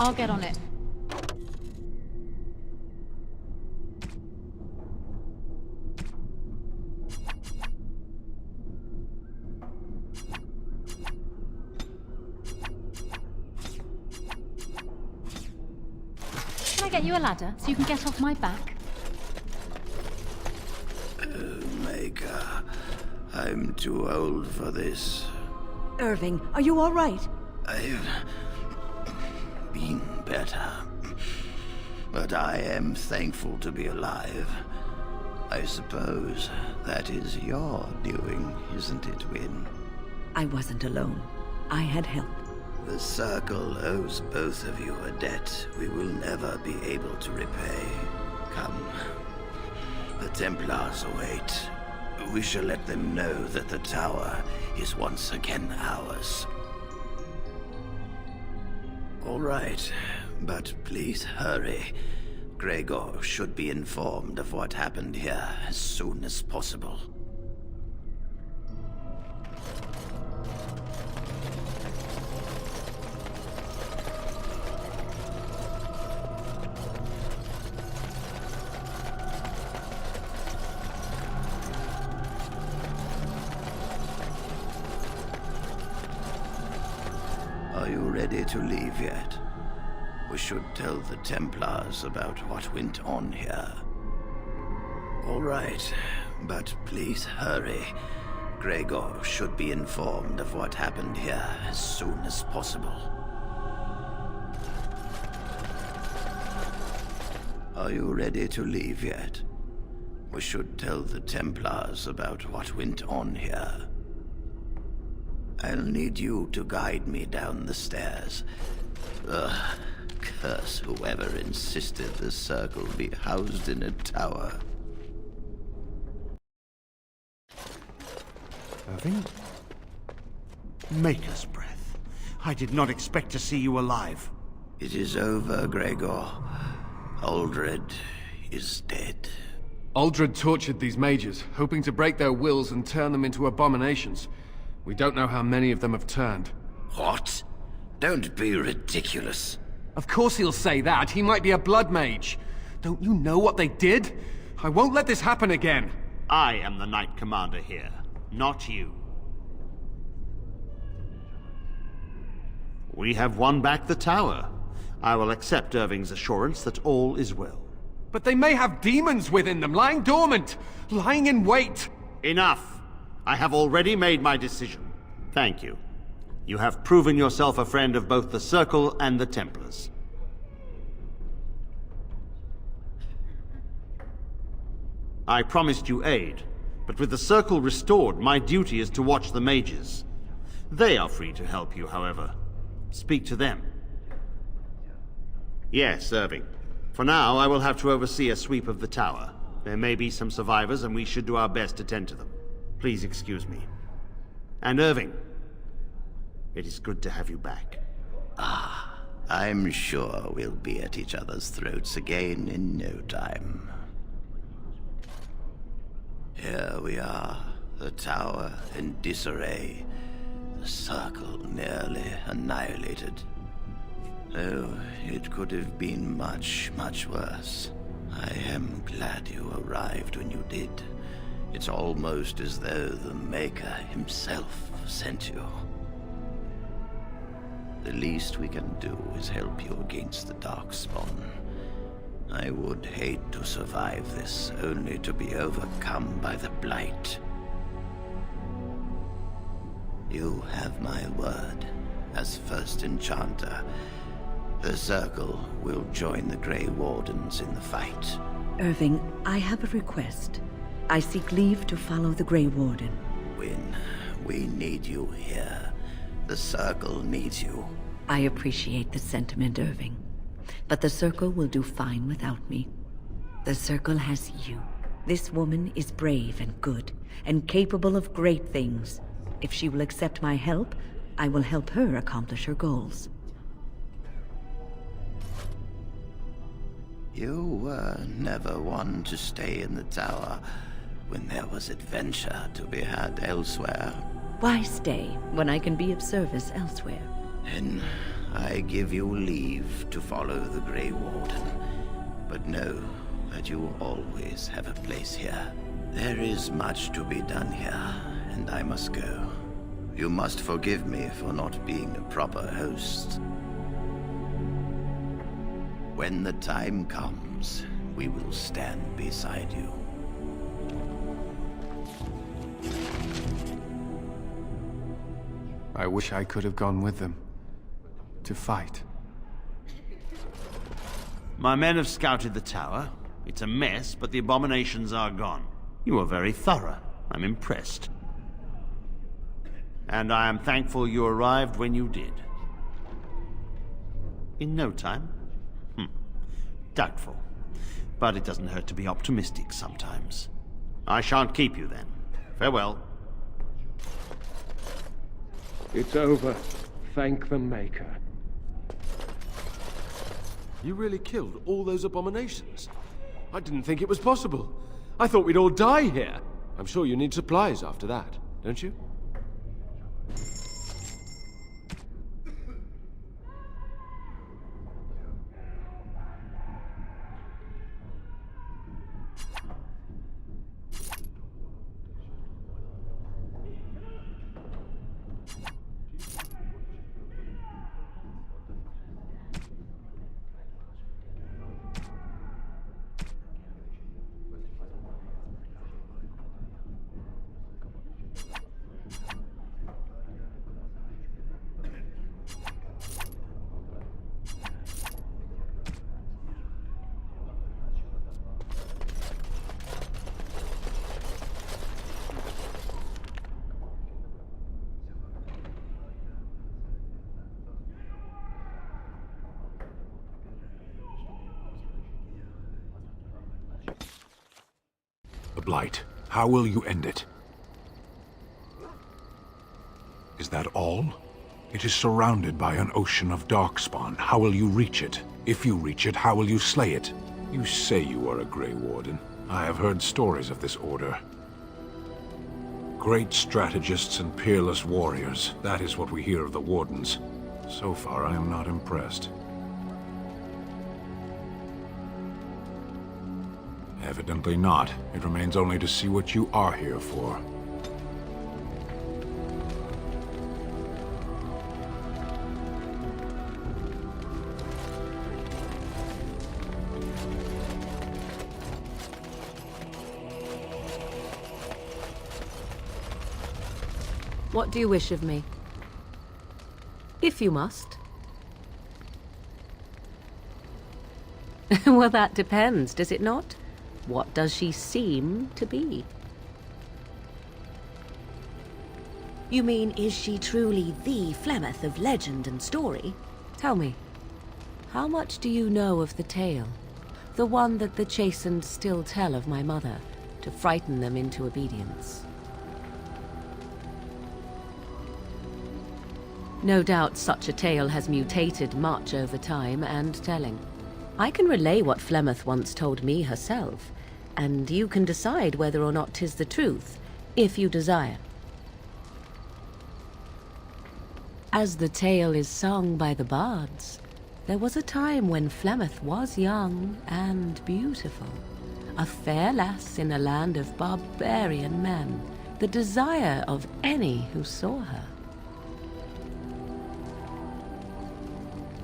I'll get on it. Can I get you a ladder so you can get off my back? Maker, I'm too old for this. Irving, are you all right? I've been better. But I am thankful to be alive. I suppose that is your doing, isn't it, Wynne? I wasn't alone. I had help. The Circle owes both of you a debt we will never be able to repay. Come. The Templars await. We shall let them know that the tower is once again ours. All right, but please hurry. Gregor should be informed of what happened here as soon as possible. Are you ready to leave yet? We should tell the Templars about what went on here. All right, but please hurry. Gregor should be informed of what happened here as soon as possible. Are you ready to leave yet? We should tell the Templars about what went on here. I'll need you to guide me down the stairs. Ugh, curse whoever insisted the Circle be housed in a tower. Irving? Maker's breath. I did not expect to see you alive. It is over, Gregor. Aldred is dead. Aldred tortured these mages, hoping to break their wills and turn them into abominations. We don't know how many of them have turned. What? Don't be ridiculous. Of course he'll say that. He might be a blood mage. Don't you know what they did? I won't let this happen again. I am the Knight Commander here, not you. We have won back the tower. I will accept Irving's assurance that all is well. But they may have demons within them, lying dormant, lying in wait. Enough! I have already made my decision. Thank you. You have proven yourself a friend of both the Circle and the Templars. I promised you aid, but with the Circle restored, my duty is to watch the mages. They are free to help you, however. Speak to them. Yes, Irving. For now, I will have to oversee a sweep of the tower. There may be some survivors, and we should do our best to tend to them. Please excuse me. And Irving, it is good to have you back. Ah, I'm sure we'll be at each other's throats again in no time. Here we are, the tower in disarray, the Circle nearly annihilated. Oh, it could have been much, much worse. I am glad you arrived when you did. It's almost as though the Maker himself sent you. The least we can do is help you against the Darkspawn. I would hate to survive this, only to be overcome by the Blight. You have my word. As first Enchanter, the Circle will join the Grey Wardens in the fight. Irving, I have a request. I seek leave to follow the Grey Warden. Wynne, we need you here. The Circle needs you. I appreciate the sentiment, Irving. But the Circle will do fine without me. The Circle has you. This woman is brave and good, and capable of great things. If she will accept my help, I will help her accomplish her goals. You were never one to stay in the tower when there was adventure to be had elsewhere. Why stay when I can be of service elsewhere? Then I give you leave to follow the Grey Warden, but know that you will always have a place here. There is much to be done here, and I must go. You must forgive me for not being a proper host. When the time comes, we will stand beside you. I wish I could have gone with them. To fight. My men have scouted the tower. It's a mess, but the abominations are gone. You were very thorough. I'm impressed. And I am thankful you arrived when you did. In no time? Doubtful. But it doesn't hurt to be optimistic sometimes. I shan't keep you then. Farewell. It's over. Thank the Maker. You really killed all those abominations? I didn't think it was possible. I thought we'd all die here. I'm sure you need supplies after that, don't you? The Blight. How will you end it? Is that all? It is surrounded by an ocean of darkspawn. How will you reach it? If you reach it, how will you slay it? You say you are a Grey Warden. I have heard stories of this order. Great strategists and peerless warriors. That is what we hear of the Wardens. So far, I am not impressed. Evidently not. It remains only to see what you are here for. What do you wish of me? If you must. Well, that depends, does it not? What does she seem to be? You mean, is she truly the Flemeth of legend and story? Tell me, how much do you know of the tale? The one that the Chastened still tell of my mother, to frighten them into obedience. No doubt such a tale has mutated much over time and telling. I can relay what Flemeth once told me herself, and you can decide whether or not 'tis the truth, if you desire. As the tale is sung by the bards, there was a time when Flemeth was young and beautiful, a fair lass in a land of barbarian men, the desire of any who saw her.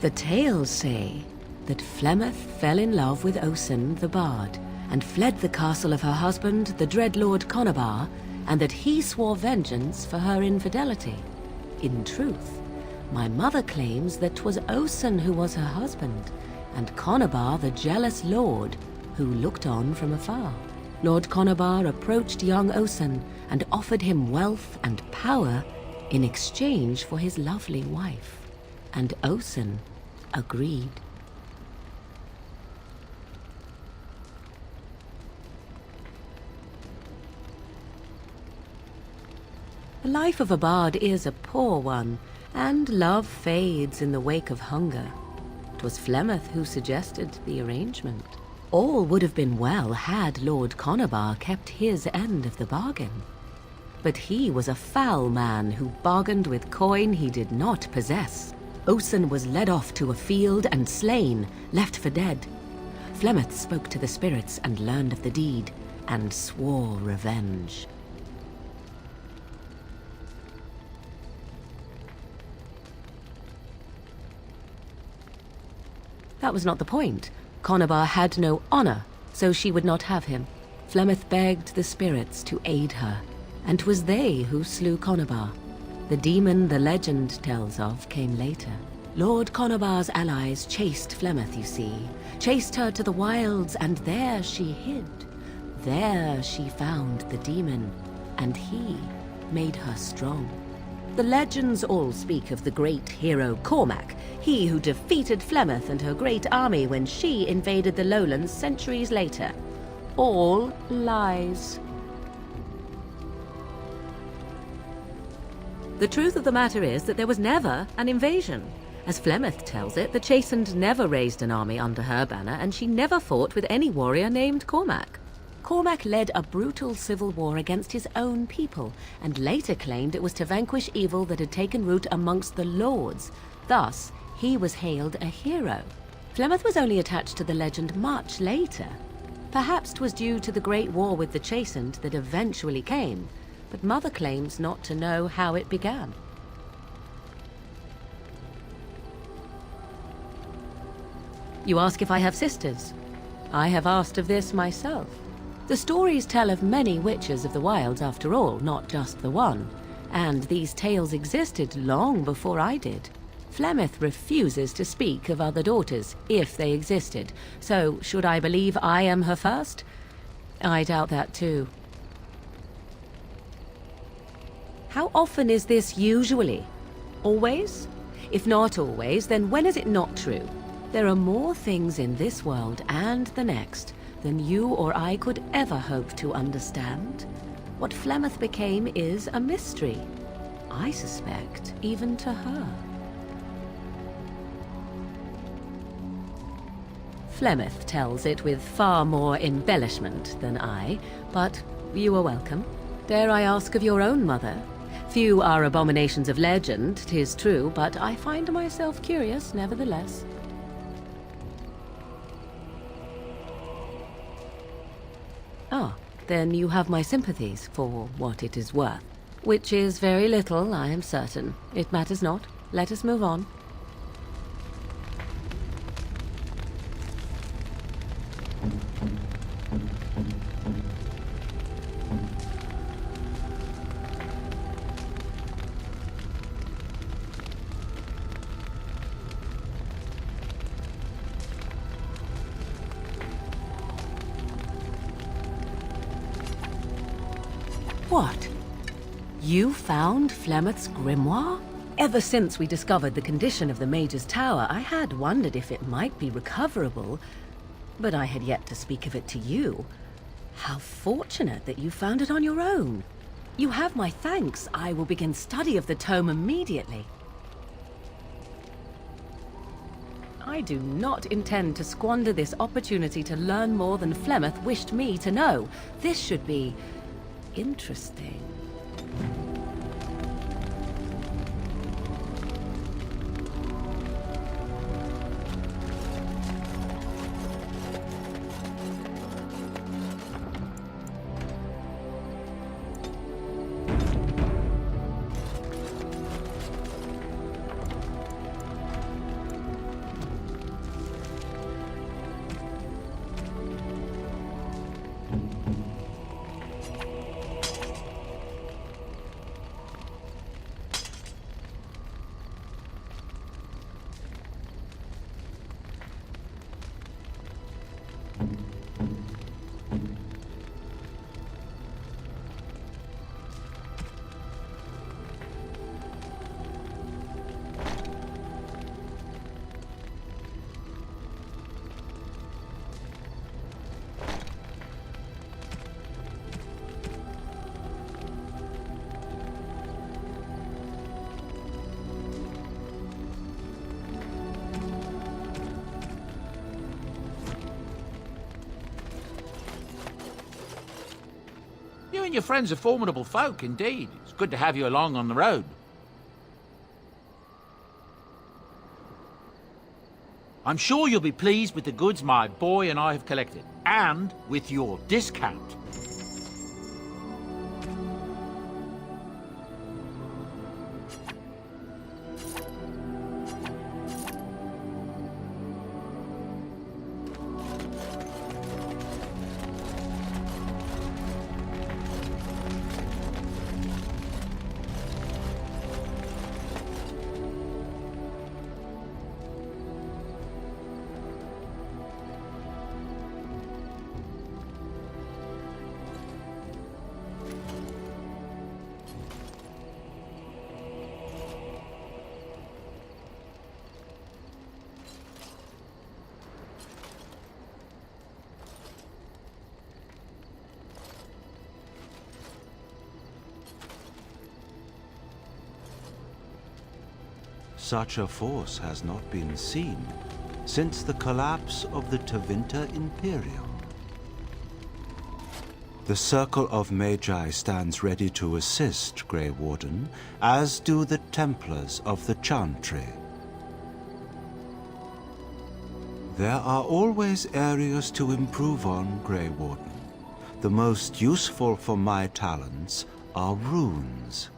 The tales say that Flemeth fell in love with Osen the Bard, and fled the castle of her husband, the Dreadlord Conabar, and that he swore vengeance for her infidelity. In truth, my mother claims that 'twas Osen who was her husband, and Conabar the jealous lord, who looked on from afar. Lord Conabar approached young Osen and offered him wealth and power in exchange for his lovely wife, and Osen agreed. The life of a bard is a poor one, and love fades in the wake of hunger. 'Twas Flemeth who suggested the arrangement. All would have been well had Lord Conabar kept his end of the bargain. But he was a foul man who bargained with coin he did not possess. Osen was led off to a field and slain, left for dead. Flemeth spoke to the spirits and learned of the deed, and swore revenge. That was not the point. Conobar had no honor, so she would not have him. Flemeth begged the spirits to aid her, and 'twas they who slew Conobar. The demon the legend tells of came later. Lord Conobar's allies chased Flemeth, you see. Chased her to the wilds, and there she hid. There she found the demon, and he made her strong. The legends all speak of the great hero Cormac, he who defeated Flemeth and her great army when she invaded the lowlands centuries later. All lies. The truth of the matter is that there was never an invasion. As Flemeth tells it, the Chastened never raised an army under her banner, and she never fought with any warrior named Cormac. Cormac led a brutal civil war against his own people, and later claimed it was to vanquish evil that had taken root amongst the lords. Thus, he was hailed a hero. Flemeth was only attached to the legend much later. Perhaps 'twas due to the great war with the Chastened that eventually came, but Mother claims not to know how it began. You ask if I have sisters. I have asked of this myself. The stories tell of many witches of the wilds after all, not just the one. And these tales existed long before I did. Flemeth refuses to speak of other daughters, if they existed. So, should I believe I am her first? I doubt that too. How often is this usually? Always? If not always, then when is it not true? There are more things in this world and the next than you or I could ever hope to understand. What Flemeth became is a mystery. I suspect, even to her. Flemeth tells it with far more embellishment than I, but you are welcome. Dare I ask of your own mother? Few are abominations of legend, 'tis true, but I find myself curious nevertheless. Ah, then you have my sympathies, for what it is worth. Which is very little, I am certain. It matters not. Let us move on. What? You found Flemeth's grimoire? Ever since we discovered the condition of the Mage's Tower, I had wondered if it might be recoverable, but I had yet to speak of it to you. How fortunate that you found it on your own. You have my thanks. I will begin study of the tome immediately. I do not intend to squander this opportunity to learn more than Flemeth wished me to know. This should be interesting. You and your friends are formidable folk, indeed. It's good to have you along on the road. I'm sure you'll be pleased with the goods my boy and I have collected, and with your discount. Such a force has not been seen since the collapse of the Tevinter Imperium. The Circle of Magi stands ready to assist, Grey Warden, as do the Templars of the Chantry. There are always areas to improve on, Grey Warden. The most useful for my talents are runes.